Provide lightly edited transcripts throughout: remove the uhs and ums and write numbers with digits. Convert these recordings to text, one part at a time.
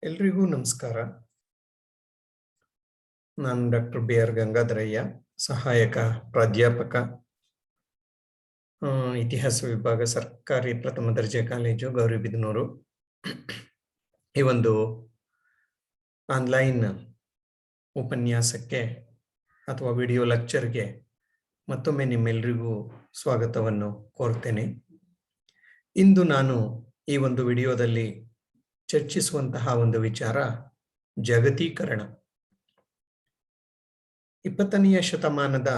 ಎಲ್ರಿಗೂ ನಮಸ್ಕಾರ. ನಾನು ಡಾಕ್ಟರ್ ಬಿ.ಆರ್. ಗಂಗಾಧರಯ್ಯ, ಸಹಾಯಕ ಪ್ರಾಧ್ಯಾಪಕ, ಇತಿಹಾಸ ವಿಭಾಗ, ಸರ್ಕಾರಿ ಪ್ರಥಮ ದರ್ಜೆ ಕಾಲೇಜು, ಗೌರಿಬಿದನೂರು. ಈ ಒಂದು ಆನ್ಲೈನ್ ಉಪನ್ಯಾಸಕ್ಕೆ ಅಥವಾ ವಿಡಿಯೋ ಲೆಕ್ಚರ್ಗೆ ಮತ್ತೊಮ್ಮೆ ನಿಮ್ಮೆಲ್ಲರಿಗೂ ಸ್ವಾಗತವನ್ನು ಕೋರ್ತೇನೆ. ಇಂದು ನಾನು ಈ ಒಂದು ವಿಡಿಯೋದಲ್ಲಿ ಚರ್ಚಿಸುವಂತಹ ಒಂದು ವಿಚಾರ ಜಾಗತೀಕರಣ. 20ನೇ ಶತಮಾನದ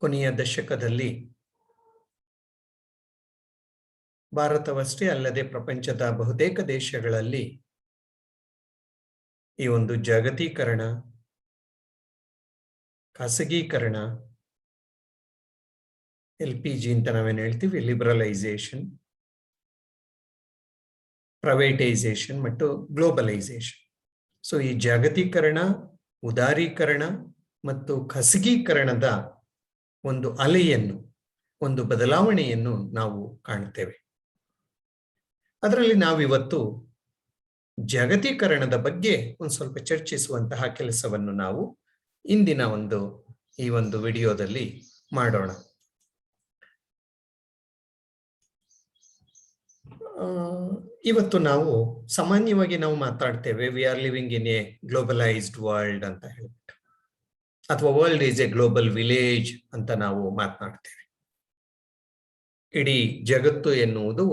ಕೊನೆಯ ದಶಕದಲ್ಲಿ ಭಾರತವಷ್ಟೇ ಅಲ್ಲದೆ ಪ್ರಪಂಚದ ಬಹುತೇಕ ದೇಶಗಳಲ್ಲಿ ಈ ಒಂದು ಜಾಗತೀಕರಣ, ಖಾಸಗೀಕರಣ, LPG ಅಂತ ನಾವೇನು ಹೇಳ್ತೀವಿ, ಲಿಬರಲೈಸೇಷನ್, ಪ್ರೈವೇಟೈಸೇಷನ್ ಮತ್ತು ಗ್ಲೋಬಲೈಸೇಷನ್. ಸೊ ಈ ಜಾಗತೀಕರಣ, ಉದಾರೀಕರಣ ಮತ್ತು ಖಾಸಗೀಕರಣದ ಒಂದು ಅಲೆಯನ್ನು, ಒಂದು ಬದಲಾವಣೆಯನ್ನು ನಾವು ಕಾಣುತ್ತೇವೆ. ಅದರಲ್ಲಿ ನಾವಿವತ್ತು ಜಾಗತೀಕರಣದ ಬಗ್ಗೆ ಒಂದು ಸ್ವಲ್ಪ ಚರ್ಚಿಸುವಂತಹ ಕೆಲಸವನ್ನು ನಾವು ಇಂದಿನ ಈ ಒಂದು ವಿಡಿಯೋದಲ್ಲಿ ಮಾಡೋಣ. ಇವತ್ತು ನಾವು ಸಾಮಾನ್ಯವಾಗಿ ನಾವು ಮಾತಾಡ್ತೇವೆ, we are living in a globalised world ಅಂತ ಹೇಳ್ಬಿಟ್ಟು, ಅಥವಾ world is a global village ಅಂತ ನಾವು ಮಾತನಾಡ್ತೇವೆ. ಇಡೀ ಜಗತ್ತು ಎನ್ನುವುದು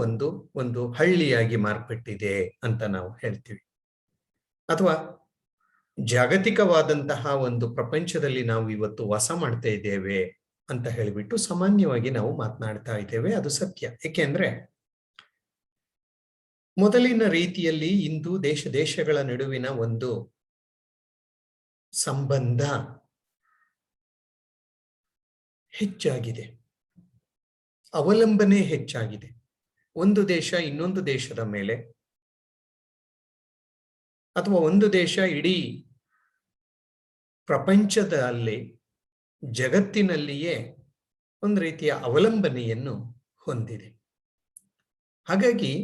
ಒಂದು ಹಳ್ಳಿಯಾಗಿ ಮಾರ್ಪಟ್ಟಿದೆ ಅಂತ ನಾವು ಹೇಳ್ತೀವಿ. ಅಥವಾ ಜಾಗತಿಕವಾದಂತಹ ಒಂದು ಪ್ರಪಂಚದಲ್ಲಿ ನಾವು ಇವತ್ತು ವಾಸ ಮಾಡ್ತಾ ಇದ್ದೇವೆ ಅಂತ ಹೇಳಿಬಿಟ್ಟು ಸಾಮಾನ್ಯವಾಗಿ ನಾವು ಮಾತನಾಡ್ತಾ ಇದ್ದೇವೆ. ಅದು ಸತ್ಯ. ಏಕೆಂದ್ರೆ ಮೊದಲಿನ ರೀತಿಯಲ್ಲಿ ಇಂದು ದೇಶಗಳ ನಡುವಿನ ಒಂದು ಸಂಬಂಧ ಹೆಚ್ಚಾಗಿದೆ, ಅವಲಂಬನೆ ಹೆಚ್ಚಾಗಿದೆ. ಒಂದು ದೇಶ ಇನ್ನೊಂದು ದೇಶದ ಮೇಲೆ, ಅಥವಾ ಒಂದು ದೇಶ ಇಡೀ ಪ್ರಪಂಚದಲ್ಲಿ, ಜಗತ್ತಿನಲ್ಲಿಯೇ ಒಂದು ರೀತಿಯ ಅವಲಂಬನೆಯನ್ನು ಹೊಂದಿದೆ. ಹಾಗಾಗಿ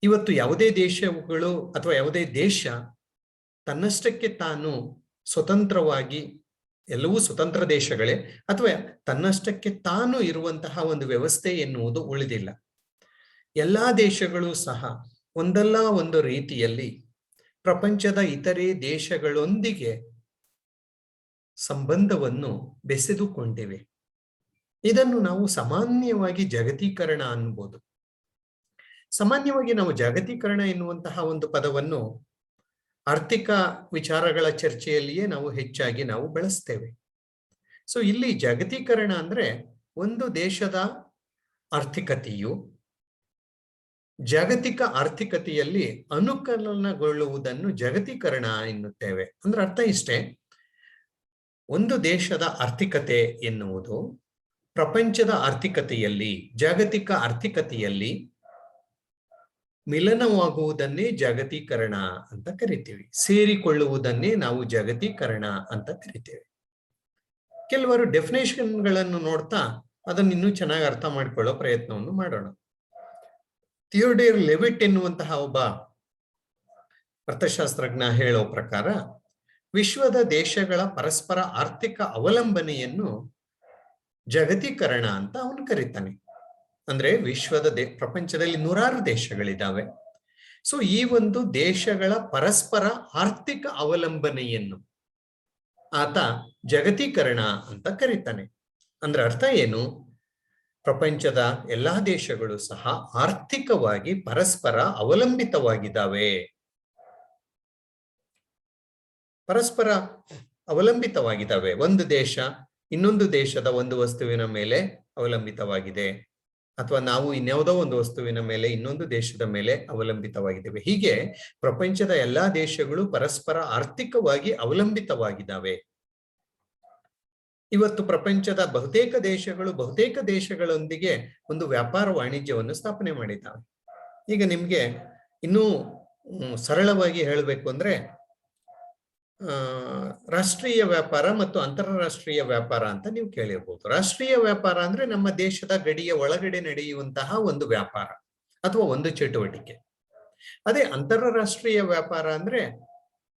ಇವತ್ತು ಯಾವುದೇ ದೇಶಗಳು ಅಥವಾ ಯಾವುದೇ ದೇಶ ತನ್ನಷ್ಟಕ್ಕೆ ತಾನು ಸ್ವತಂತ್ರವಾಗಿ, ಎಲ್ಲವೂ ಸ್ವತಂತ್ರ ದೇಶಗಳೇ, ಅಥವಾ ತನ್ನಷ್ಟಕ್ಕೆ ತಾನು ಇರುವಂತಹ ಒಂದು ವ್ಯವಸ್ಥೆ ಎನ್ನುವುದು ಉಳಿದಿಲ್ಲ. ಎಲ್ಲಾ ದೇಶಗಳು ಸಹ ಒಂದಲ್ಲ ಒಂದು ರೀತಿಯಲ್ಲಿ ಪ್ರಪಂಚದ ಇತರೆ ದೇಶಗಳೊಂದಿಗೆ ಸಂಬಂಧವನ್ನು ಬೆಸೆದುಕೊಂಡಿವೆ. ಇದನ್ನು ನಾವು ಸಾಮಾನ್ಯವಾಗಿ ಜಾಗತೀಕರಣ ಅನ್ಬೋದು. ಸಾಮಾನ್ಯವಾಗಿ ನಾವು ಜಾಗತೀಕರಣ ಎನ್ನುವಂತಹ ಒಂದು ಪದವನ್ನು ಆರ್ಥಿಕ ವಿಚಾರಗಳ ಚರ್ಚೆಯಲ್ಲಿಯೇ ನಾವು ಹೆಚ್ಚಾಗಿ ನಾವು ಬಳಸ್ತೇವೆ. ಸೊ ಇಲ್ಲಿ ಜಾಗತೀಕರಣ ಅಂದ್ರೆ ಒಂದು ದೇಶದ ಆರ್ಥಿಕತೆಯು ಜಾಗತಿಕ ಆರ್ಥಿಕತೆಯಲ್ಲಿ ಅನುಕಲನಗೊಳ್ಳುವುದನ್ನು ಜಾಗತೀಕರಣ ಎನ್ನುತ್ತೇವೆ. ಅಂದ್ರೆ ಅರ್ಥ ಇಷ್ಟೇ, ಒಂದು ದೇಶದ ಆರ್ಥಿಕತೆ ಎನ್ನುವುದು ಪ್ರಪಂಚದ ಆರ್ಥಿಕತೆಯಲ್ಲಿ, ಜಾಗತಿಕ ಆರ್ಥಿಕತೆಯಲ್ಲಿ ಮಿಲನವಾಗುವುದನ್ನೇ ಜಾಗತೀಕರಣ ಅಂತ ಕರಿತೀವಿ. ಸೇರಿಕೊಳ್ಳುವುದನ್ನೇ ನಾವು ಜಾಗತೀಕರಣ ಅಂತ ಕರಿತೇವೆ. ಕೆಲವರು ಡೆಫಿನೇಷನ್ಗಳನ್ನು ನೋಡ್ತಾ ಅದನ್ನು ಇನ್ನೂ ಚೆನ್ನಾಗಿ ಅರ್ಥ ಮಾಡಿಕೊಳ್ಳೋ ಪ್ರಯತ್ನವನ್ನು ಮಾಡೋಣ. ಥಿಯೋಡೋರ್ ಲೆವಿಟ್ ಎನ್ನುವಂತಹ ಒಬ್ಬ ಅರ್ಥಶಾಸ್ತ್ರಜ್ಞ ಹೇಳೋ ಪ್ರಕಾರ, ವಿಶ್ವದ ದೇಶಗಳ ಪರಸ್ಪರ ಆರ್ಥಿಕ ಅವಲಂಬನೆಯನ್ನು ಜಾಗತೀಕರಣ ಅಂತ ಅವನು ಕರೀತಾನೆ. ಅಂದ್ರೆ ವಿಶ್ವದ ಪ್ರಪಂಚದಲ್ಲಿ 106 ದೇಶಗಳಿದ್ದಾವೆ. ಸೊ ಈ ಒಂದು ದೇಶಗಳ ಪರಸ್ಪರ ಆರ್ಥಿಕ ಅವಲಂಬನೆಯನ್ನು ಆತ ಜಾಗತೀಕರಣ ಅಂತ ಕರೀತಾನೆ. ಅಂದ್ರೆ ಅರ್ಥ ಏನು? ಪ್ರಪಂಚದ ಎಲ್ಲಾ ದೇಶಗಳು ಸಹ ಆರ್ಥಿಕವಾಗಿ ಪರಸ್ಪರ ಅವಲಂಬಿತವಾಗಿದ್ದಾವೆ. ಪರಸ್ಪರ ಅವಲಂಬಿತವಾಗಿದ್ದಾವೆ. ಒಂದು ದೇಶ ಇನ್ನೊಂದು ದೇಶದ ಒಂದು ವಸ್ತುವಿನ ಮೇಲೆ ಅವಲಂಬಿತವಾಗಿದೆ, ಅಥವಾ ನಾವು ಇನ್ಯಾವುದೋ ಒಂದು ವಸ್ತುವಿನ ಮೇಲೆ ಇನ್ನೊಂದು ದೇಶದ ಮೇಲೆ ಅವಲಂಬಿತವಾಗಿದ್ದೇವೆ. ಹೀಗೆ ಪ್ರಪಂಚದ ಎಲ್ಲಾ ದೇಶಗಳು ಪರಸ್ಪರ ಆರ್ಥಿಕವಾಗಿ ಅವಲಂಬಿತವಾಗಿದ್ದಾವೆ. ಇವತ್ತು ಪ್ರಪಂಚದ ಬಹುತೇಕ ದೇಶಗಳೊಂದಿಗೆ ಒಂದು ವ್ಯಾಪಾರ ವಾಣಿಜ್ಯವನ್ನು ಸ್ಥಾಪನೆ ಮಾಡಿದ್ದಾವೆ. ಈಗ ನಿಮ್ಗೆ ಇನ್ನೂ ಸರಳವಾಗಿ ಹೇಳಬೇಕು ಅಂದ್ರೆ, ರಾಷ್ಟ್ರೀಯ ವ್ಯಾಪಾರ ಮತ್ತು ಅಂತಾರಾಷ್ಟ್ರೀಯ ವ್ಯಾಪಾರ ಅಂತ ನೀವು ಕೇಳಿರ್ಬೋದು. ರಾಷ್ಟ್ರೀಯ ವ್ಯಾಪಾರ ಅಂದ್ರೆ ನಮ್ಮ ದೇಶದ ಗಡಿಯ ಒಳಗಡೆ ನಡೆಯುವಂತಹ ಒಂದು ವ್ಯಾಪಾರ ಅಥವಾ ಒಂದು ಚಟುವಟಿಕೆ. ಅದೇ ಅಂತಾರಾಷ್ಟ್ರೀಯ ವ್ಯಾಪಾರ ಅಂದ್ರೆ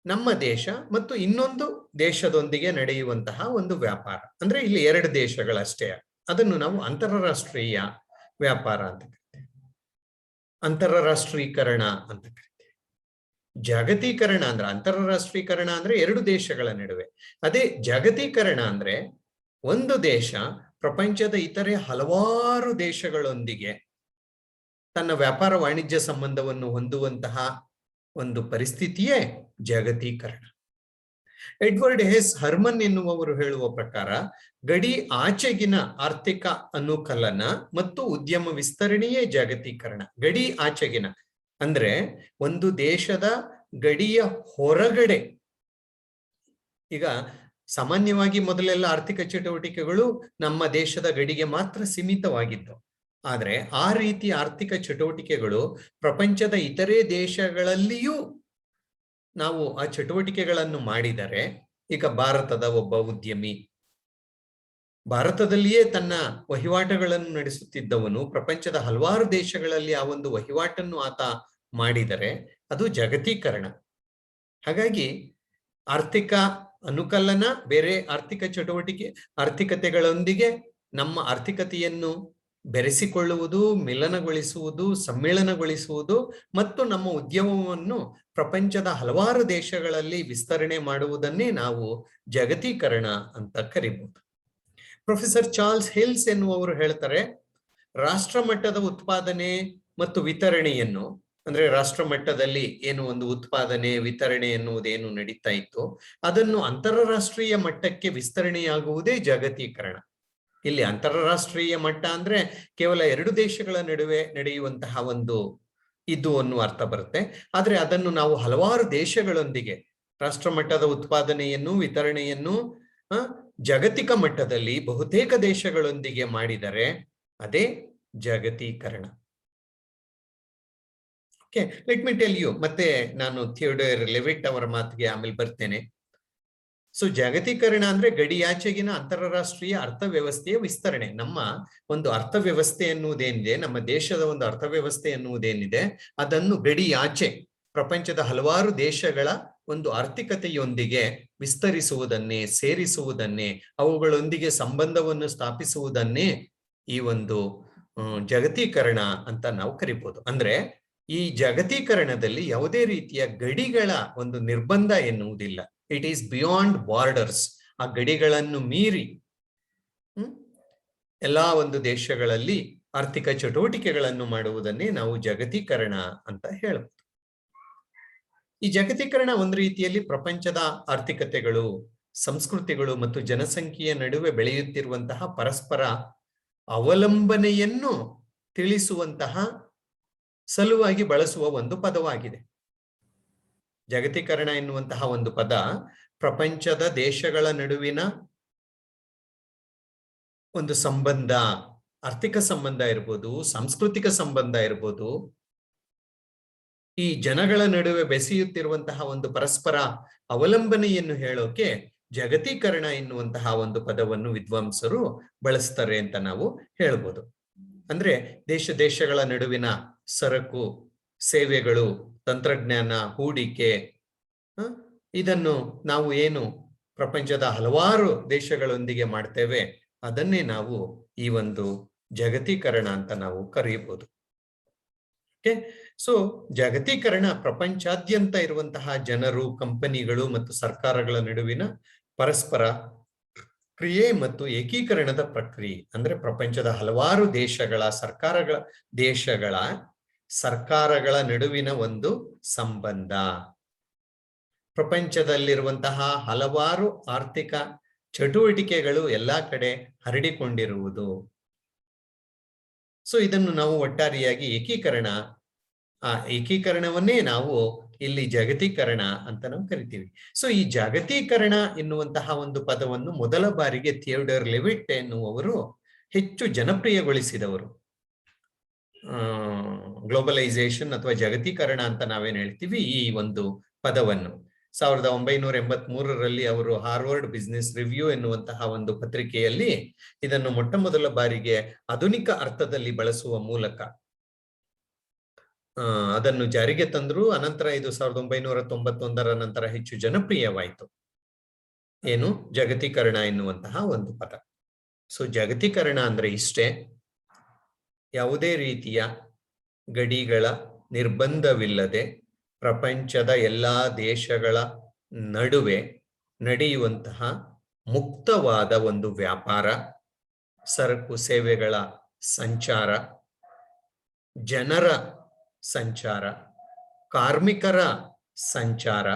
ನಮ್ಮ ದೇಶ ಮತ್ತು ಇನ್ನೊಂದು ದೇಶದೊಂದಿಗೆ ನಡೆಯುವಂತಹ ಒಂದು ವ್ಯಾಪಾರ. ಅಂದ್ರೆ ಇಲ್ಲಿ ಎರಡು ದೇಶಗಳಷ್ಟೇ. ಅದನ್ನು ನಾವು ಅಂತಾರಾಷ್ಟ್ರೀಯ ವ್ಯಾಪಾರ ಅಂತ ಕರಿತೇವೆ, ಅಂತಾರಾಷ್ಟ್ರೀಕರಣ ಅಂತ ಕರಿತೇವೆ. ಜಾಗತೀಕರಣ ಅಂದ್ರೆ, ಅಂತಾರಾಷ್ಟ್ರೀಕರಣ ಅಂದ್ರೆ ಎರಡು ದೇಶಗಳ ನಡುವೆ. ಅದೇ ಜಾಗತೀಕರಣ ಅಂದ್ರೆ ಒಂದು ದೇಶ ಪ್ರಪಂಚದ ಇತರೆ ಹಲವಾರು ದೇಶಗಳೊಂದಿಗೆ ತನ್ನ ವ್ಯಾಪಾರ ವಾಣಿಜ್ಯ ಸಂಬಂಧವನ್ನು ಹೊಂದುವಂತಹ ಒಂದು ಪರಿಸ್ಥಿತಿಯೇ ಜಾಗತೀಕರಣ. ಎಡ್ವರ್ಡ್ ಹೆಸ್ ಹರ್ಮನ್ ಎನ್ನುವವರು ಹೇಳುವ ಪ್ರಕಾರ ಗಡಿ ಆಚೆಗಿನ ಆರ್ಥಿಕ ಅನುಕಲನ ಮತ್ತು ಉದ್ಯಮ ವಿಸ್ತರಣೆಯೇ ಜಾಗತೀಕರಣ. ಗಡಿ ಆಚೆಗಿನ ಅಂದ್ರೆ ಒಂದು ದೇಶದ ಗಡಿಯ ಹೊರಗಡೆ. ಈಗ ಸಾಮಾನ್ಯವಾಗಿ ಮೊದಲೆಲ್ಲ ಆರ್ಥಿಕ ಚಟುವಟಿಕೆಗಳು ನಮ್ಮ ದೇಶದ ಗಡಿಗೆ ಮಾತ್ರ ಸೀಮಿತವಾಗಿದ್ದವು. ಆದ್ರೆ ಆ ರೀತಿಯ ಆರ್ಥಿಕ ಚಟುವಟಿಕೆಗಳು ಪ್ರಪಂಚದ ಇತರೆ ದೇಶಗಳಲ್ಲಿಯೂ ನಾವು ಆ ಚಟುವಟಿಕೆಗಳನ್ನು ಮಾಡಿದರೆ, ಈಗ ಭಾರತದ ಒಬ್ಬ ಉದ್ಯಮಿ ಭಾರತದಲ್ಲಿಯೇ ತನ್ನ ವಹಿವಾಟುಗಳನ್ನು ನಡೆಸುತ್ತಿದ್ದವನು ಪ್ರಪಂಚದ ಹಲವಾರು ದೇಶಗಳಲ್ಲಿ ಆ ಒಂದು ವಹಿವಾಟನ್ನು ಆತ ಮಾಡಿದರೆ ಅದು ಜಾಗತೀಕರಣ. ಹಾಗಾಗಿ ಆರ್ಥಿಕ ಅನುಕಲನ, ಬೇರೆ ಆರ್ಥಿಕ ಆರ್ಥಿಕತೆಗಳೊಂದಿಗೆ ನಮ್ಮ ಆರ್ಥಿಕತೆಯನ್ನು ಬೆರೆಸಿಕೊಳ್ಳುವುದು, ಮಿಲನಗೊಳಿಸುವುದು, ಸಮ್ಮಿಳನಗೊಳಿಸುವುದು ಮತ್ತು ನಮ್ಮ ಉದ್ಯಮವನ್ನು ಪ್ರಪಂಚದ ಹಲವಾರು ದೇಶಗಳಲ್ಲಿ ವಿಸ್ತರಣೆ ಮಾಡುವುದನ್ನೇ ನಾವು ಜಾಗತೀಕರಣ ಅಂತ ಕರಿಬಹುದು. ಪ್ರೊಫೆಸರ್ ಚಾರ್ಲ್ಸ್ ಹಿಲ್ಸ್ ಎನ್ನುವರು ಹೇಳ್ತಾರೆ, ರಾಷ್ಟ್ರ ಮಟ್ಟದ ಉತ್ಪಾದನೆ ಮತ್ತು ವಿತರಣೆಯನ್ನು, ಅಂದ್ರೆ ರಾಷ್ಟ್ರ ಮಟ್ಟದಲ್ಲಿ ಏನು ಒಂದು ಉತ್ಪಾದನೆ ವಿತರಣೆ ಎನ್ನುವುದೇನು ನಡೀತಾ ಇತ್ತು ಅದನ್ನು ಅಂತಾರಾಷ್ಟ್ರೀಯ ಮಟ್ಟಕ್ಕೆ ವಿಸ್ತರಣೆಯಾಗುವುದೇ ಜಾಗತೀಕರಣ. ಇಲ್ಲಿ ಅಂತಾರಾಷ್ಟ್ರೀಯ ಮಟ್ಟ ಅಂದ್ರೆ ಕೇವಲ ಎರಡು ದೇಶಗಳ ನಡುವೆ ನಡೆಯುವಂತಹ ಒಂದು ಇದು ಅನ್ನುವ ಅರ್ಥ ಬರುತ್ತೆ. ಆದ್ರೆ ಅದನ್ನು ನಾವು ಹಲವಾರು ದೇಶಗಳೊಂದಿಗೆ ರಾಷ್ಟ್ರ ಮಟ್ಟದ ಉತ್ಪಾದನೆಯನ್ನು ವಿತರಣೆಯನ್ನು ಜಾಗತಿಕ ಮಟ್ಟದಲ್ಲಿ ಬಹುತೇಕ ದೇಶಗಳೊಂದಿಗೆ ಮಾಡಿದರೆ ಅದೇ ಜಾಗತೀಕರಣ. Okay, let me tell you. ಮತ್ತೆ ನಾನು ಥಿಯೋಡರ್ ಲೆವಿಟ್ ಅವರ ಮಾತಿಗೆ ಆಮೇಲೆ ಬರ್ತೇನೆ. ಸೊ ಜಾಗತೀಕರಣ ಅಂದ್ರೆ ಗಡಿಯಾಚೆಗಿನ ಅಂತಾರಾಷ್ಟ್ರೀಯ ಅರ್ಥವ್ಯವಸ್ಥೆಯ ವಿಸ್ತರಣೆ. ನಮ್ಮ ಒಂದು ಅರ್ಥವ್ಯವಸ್ಥೆ ಎನ್ನುವುದೇನಿದೆ, ನಮ್ಮ ದೇಶದ ಒಂದು ಅರ್ಥವ್ಯವಸ್ಥೆ ಎನ್ನುವುದೇನಿದೆ, ಅದನ್ನು ಗಡಿಯಾಚೆ ಪ್ರಪಂಚದ ಹಲವಾರು ದೇಶಗಳ ಒಂದು ಆರ್ಥಿಕತೆಯೊಂದಿಗೆ ವಿಸ್ತರಿಸುವುದನ್ನೇ, ಸೇರಿಸುವುದನ್ನೇ, ಅವುಗಳೊಂದಿಗೆ ಸಂಬಂಧವನ್ನು ಸ್ಥಾಪಿಸುವುದನ್ನೇ ಈ ಒಂದು ಜಾಗತೀಕರಣ ಅಂತ ನಾವು ಕರಿಬಹುದು. ಅಂದ್ರೆ ಈ ಜಾಗತೀಕರಣದಲ್ಲಿ ಯಾವುದೇ ರೀತಿಯ ಗಡಿಗಳ ಒಂದು ನಿರ್ಬಂಧ ಎನ್ನುವುದಿಲ್ಲ. It is beyond borders. ಆ ಗಡಿಗಳನ್ನು ಮೀರಿ ಎಲ್ಲಾ ಒಂದು ದೇಶಗಳಲ್ಲಿ ಆರ್ಥಿಕ ಚಟುವಟಿಕೆಗಳನ್ನು ಮಾಡುವುದನ್ನೇ ನಾವು ಜಾಗತೀಕರಣ ಅಂತ ಹೇಳಬಹುದು. ಈ ಜಾಗತೀಕರಣ ಒಂದು ರೀತಿಯಲ್ಲಿ ಪ್ರಪಂಚದ ಆರ್ಥಿಕತೆಗಳು, ಸಂಸ್ಕೃತಿಗಳು ಮತ್ತು ಜನಸಂಖ್ಯೆಯ ನಡುವೆ ಬೆಳೆಯುತ್ತಿರುವಂತಹ ಪರಸ್ಪರ ಅವಲಂಬನೆಯನ್ನು ತಿಳಿಸುವಂತಹ ಸಲುವಾಗಿ ಬಳಸುವ ಒಂದು ಪದವಾಗಿದೆ. ಜಾಗತೀಕರಣ ಎನ್ನುವಂತಹ ಒಂದು ಪದ ಪ್ರಪಂಚದ ದೇಶಗಳ ನಡುವಿನ ಒಂದು ಸಂಬಂಧ, ಆರ್ಥಿಕ ಸಂಬಂಧ ಇರ್ಬೋದು, ಸಾಂಸ್ಕೃತಿಕ ಸಂಬಂಧ ಇರ್ಬೋದು, ಈ ಜನಗಳ ನಡುವೆ ಬೆಸೆಯುತ್ತಿರುವಂತಹ ಒಂದು ಪರಸ್ಪರ ಅವಲಂಬನೆಯನ್ನು ಹೇಳೋಕೆ ಜಾಗತೀಕರಣ ಎನ್ನುವಂತಹ ಒಂದು ಪದವನ್ನು ವಿದ್ವಾಂಸರು ಬಳಸ್ತಾರೆ ಅಂತ ನಾವು ಹೇಳ್ಬೋದು. ಅಂದ್ರೆ ದೇಶಗಳ ನಡುವಿನ ಸರಕು, ಸೇವೆಗಳು, ತಂತ್ರಜ್ಞಾನ, ಹೂಡಿಕೆ, ಇದನ್ನು ನಾವು ಏನು ಪ್ರಪಂಚದ ಹಲವಾರು ದೇಶಗಳೊಂದಿಗೆ ಮಾಡ್ತೇವೆ ಅದನ್ನೇ ನಾವು ಈ ಒಂದು ಜಾಗತೀಕರಣ ಅಂತ ನಾವು ಕರೆಯಬಹುದು. ಓಕೆ, ಸೊ ಜಾಗತೀಕರಣ ಪ್ರಪಂಚಾದ್ಯಂತ ಇರುವಂತಹ ಜನರು, ಕಂಪನಿಗಳು ಮತ್ತು ಸರ್ಕಾರಗಳ ನಡುವಿನ ಪರಸ್ಪರ ಕ್ರಿಯೆ ಮತ್ತು ಏಕೀಕರಣದ ಪ್ರಕ್ರಿಯೆ. ಅಂದ್ರೆ ಪ್ರಪಂಚದ ಹಲವಾರು ಸರ್ಕಾರಗಳ ನಡುವಿನ ಒಂದು ಸಂಬಂಧ, ಪ್ರಪಂಚದಲ್ಲಿರುವಂತಹ ಹಲವಾರು ಆರ್ಥಿಕ ಚಟುವಟಿಕೆಗಳು ಎಲ್ಲಾ ಕಡೆ ಹರಡಿಕೊಂಡಿರುವುದು. ಸೊ ಇದನ್ನು ನಾವು ಒಟ್ಟಾರೆಯಾಗಿ ಏಕೀಕರಣವನ್ನೇ ನಾವು ಇಲ್ಲಿ ಜಾಗತೀಕರಣ ಅಂತ ನಾವು ಕರಿತೀವಿ. ಸೊ ಈ ಜಾಗತೀಕರಣ ಎನ್ನುವಂತಹ ಒಂದು ಪದವನ್ನು ಮೊದಲ ಬಾರಿಗೆ ಥಿಯೋಡರ್ ಲೆವಿಟ್ ಎನ್ನುವವರು ಹೆಚ್ಚು ಜನಪ್ರಿಯಗೊಳಿಸಿದವರು. ಗ್ಲೋಬಲೈಸೇಷನ್ ಅಥವಾ ಜಾಗತೀಕರಣ ಅಂತ ನಾವೇನ್ ಹೇಳ್ತೀವಿ, ಈ ಒಂದು ಪದವನ್ನು 1983ರಲ್ಲಿ ಅವರು ಹಾರ್ವರ್ಡ್ ಬಿಸಿನೆಸ್ ರಿವ್ಯೂ ಎನ್ನುವಂತಹ ಒಂದು ಪತ್ರಿಕೆಯಲ್ಲಿ ಇದನ್ನು ಮೊಟ್ಟ ಮೊದಲ ಬಾರಿಗೆ ಆಧುನಿಕ ಅರ್ಥದಲ್ಲಿ ಬಳಸುವ ಮೂಲಕ ಅದನ್ನು ಜಾರಿಗೆ ತಂದ್ರು. ಅನಂತರ ಇದು 1991ರ ನಂತರ ಹೆಚ್ಚು ಜನಪ್ರಿಯವಾಯಿತು. ಏನು ಜಾಗತೀಕರಣ ಎನ್ನುವಂತಹ ಒಂದು ಪದ. ಸೊ ಜಾಗತೀಕರಣ ಅಂದ್ರೆ ಇಷ್ಟೇ, ಯಾವುದೇ ರೀತಿಯ ಗಡಿಗಳ ನಿರ್ಬಂಧವಿಲ್ಲದೆ ಪ್ರಪಂಚದ ಎಲ್ಲಾ ದೇಶಗಳ ನಡುವೆ ನಡೆಯುವಂತಹ ಮುಕ್ತವಾದ ಒಂದು ವ್ಯಾಪಾರ, ಸರಕು ಸೇವೆಗಳ ಸಂಚಾರ, ಜನರ ಸಂಚಾರ, ಕಾರ್ಮಿಕರ ಸಂಚಾರ,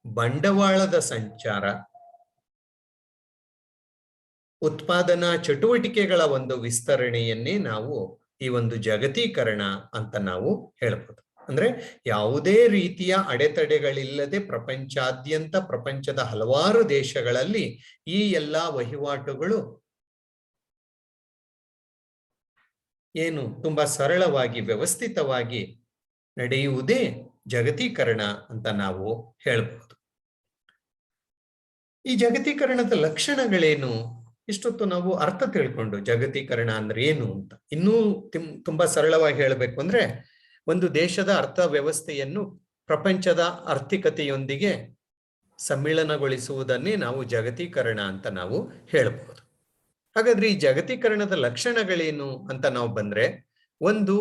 ಬಂಡವಾಳದ ಸಂಚಾರ, ಉತ್ಪಾದನಾ ಚಟುವಟಿಕೆಗಳ ಒಂದು ವಿಸ್ತರಣೆಯನ್ನೇ ನಾವು ಈ ಒಂದು ಜಾಗತೀಕರಣ ಅಂತ ನಾವು ಹೇಳ್ಬೋದು. ಅಂದ್ರೆ ಯಾವುದೇ ರೀತಿಯ ಅಡೆತಡೆಗಳಿಲ್ಲದೆ ಪ್ರಪಂಚಾದ್ಯಂತ ಪ್ರಪಂಚದ ಹಲವಾರು ದೇಶಗಳಲ್ಲಿ ಈ ಎಲ್ಲಾ ವಹಿವಾಟುಗಳು ಏನು ತುಂಬಾ ಸರಳವಾಗಿ ವ್ಯವಸ್ಥಿತವಾಗಿ ನಡೆಯುವುದೇ ಜಾಗತೀಕರಣ ಅಂತ ನಾವು ಹೇಳ್ಬಹುದು. ಈ ಜಾಗತೀಕರಣದ ಲಕ್ಷಣಗಳೇನು? ಇಷ್ಟೊತ್ತು ನಾವು ಅರ್ಥ ತಿಳ್ಕೊಂಡು ಜಾಗತೀಕರಣ ಅಂದ್ರೆ ಏನು ಅಂತ. ಇನ್ನೂ ತುಂಬಾ ಸರಳವಾಗಿ ಹೇಳಬೇಕು ಅಂದ್ರೆ, ಒಂದು ದೇಶದ ಅರ್ಥ ವ್ಯವಸ್ಥೆಯನ್ನು ಪ್ರಪಂಚದ ಆರ್ಥಿಕತೆಯೊಂದಿಗೆ ಸಮ್ಮಿಳನಗೊಳಿಸುವುದನ್ನೇ ನಾವು ಜಾಗತೀಕರಣ ಅಂತ ನಾವು ಹೇಳಬಹುದು. ಹಾಗಾದ್ರೆ ಈ ಜಾಗತೀಕರಣದ ಲಕ್ಷಣಗಳೇನು ಅಂತ ನಾವು ಬಂದ್ರೆ, ಒಂದು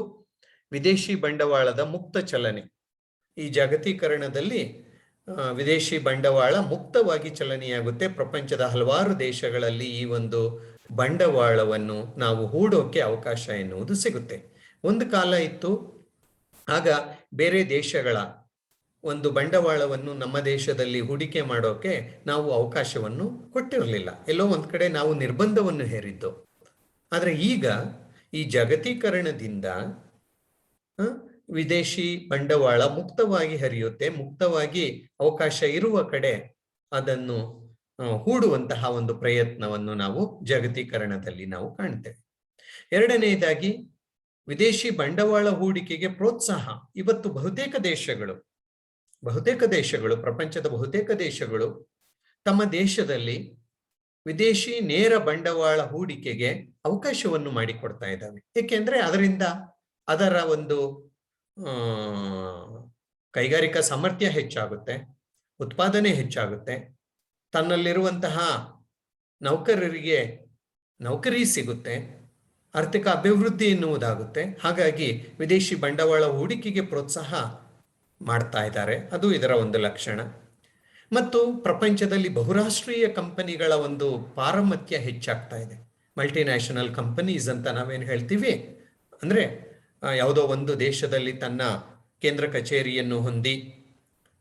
ವಿದೇಶಿ ಬಂಡವಾಳದ ಮುಕ್ತ ಚಲನೆ. ಈ ಜಾಗತೀಕರಣದಲ್ಲಿ ವಿದೇಶಿ ಬಂಡವಾಳ ಮುಕ್ತವಾಗಿ ಚಲನೆಯಾಗುತ್ತೆ. ಪ್ರಪಂಚದ ಹಲವಾರು ದೇಶಗಳಲ್ಲಿ ಈ ಒಂದು ಬಂಡವಾಳವನ್ನು ನಾವು ಹೂಡೋಕೆ ಅವಕಾಶ ಎನ್ನುವುದು ಸಿಗುತ್ತೆ. ಒಂದು ಕಾಲ ಇತ್ತು, ಆಗ ಬೇರೆ ದೇಶಗಳ ಒಂದು ಬಂಡವಾಳವನ್ನು ನಮ್ಮ ದೇಶದಲ್ಲಿ ಹೂಡಿಕೆ ಮಾಡೋಕೆ ನಾವು ಅವಕಾಶವನ್ನು ಕೊಟ್ಟಿರಲಿಲ್ಲ. ಎಲ್ಲೋ ಒಂದ್ ಕಡೆ ನಾವು ನಿರ್ಬಂಧವನ್ನು ಹೇರಿದ್ದು. ಆದ್ರೆ ಈಗ ಈ ಜಾಗತೀಕರಣದಿಂದ ವಿದೇಶಿ ಬಂಡವಾಳ ಮುಕ್ತವಾಗಿ ಹರಿಯುತ್ತೆ. ಮುಕ್ತವಾಗಿ ಅವಕಾಶ ಇರುವ ಕಡೆ ಅದನ್ನು ಹೂಡುವಂತಹ ಒಂದು ಪ್ರಯತ್ನವನ್ನು ನಾವು ಜಾಗತೀಕರಣದಲ್ಲಿ ನಾವು ಕಾಣ್ತೇವೆ. ಎರಡನೆಯದಾಗಿ ವಿದೇಶಿ ಬಂಡವಾಳ ಹೂಡಿಕೆಗೆ ಪ್ರೋತ್ಸಾಹ. ಇವತ್ತು ಬಹುತೇಕ ದೇಶಗಳು ಪ್ರಪಂಚದ ಬಹುತೇಕ ದೇಶಗಳು ತಮ್ಮ ದೇಶದಲ್ಲಿ ವಿದೇಶಿ ನೇರ ಬಂಡವಾಳ ಹೂಡಿಕೆಗೆ ಅವಕಾಶವನ್ನು ಮಾಡಿಕೊಡ್ತಾ ಇದ್ದಾವೆ. ಏಕೆಂದ್ರೆ ಅದರಿಂದ ಅದರ ಒಂದು ಕೈಗಾರಿಕಾ ಸಾಮರ್ಥ್ಯ ಹೆಚ್ಚಾಗುತ್ತೆ, ಉತ್ಪಾದನೆ ಹೆಚ್ಚಾಗುತ್ತೆ, ತನ್ನಲ್ಲಿರುವಂತಹ ನೌಕರರಿಗೆ ನೌಕರಿ ಸಿಗುತ್ತೆ, ಆರ್ಥಿಕ ಅಭಿವೃದ್ಧಿ ಎನ್ನುವುದಾಗುತ್ತೆ. ಹಾಗಾಗಿ ವಿದೇಶಿ ಬಂಡವಾಳ ಹೂಡಿಕೆಗೆ ಪ್ರೋತ್ಸಾಹ ಮಾಡ್ತಾ ಇದ್ದಾರೆ. ಅದು ಇದರ ಒಂದು ಲಕ್ಷಣ. ಮತ್ತು ಪ್ರಪಂಚದಲ್ಲಿ ಬಹುರಾಷ್ಟ್ರೀಯ ಕಂಪನಿಗಳ ಒಂದು ಪಾರಮತ್ಯ ಹೆಚ್ಚಾಗ್ತಾ ಇದೆ. ಮಲ್ಟಿನ್ಯಾಷನಲ್ ಕಂಪನೀಸ್ ಅಂತ ನಾವೇನು ಹೇಳ್ತೀವಿ ಅಂದ್ರೆ, ಯಾವುದೋ ಒಂದು ದೇಶದಲ್ಲಿ ತನ್ನ ಕೇಂದ್ರ ಕಚೇರಿಯನ್ನು ಹೊಂದಿ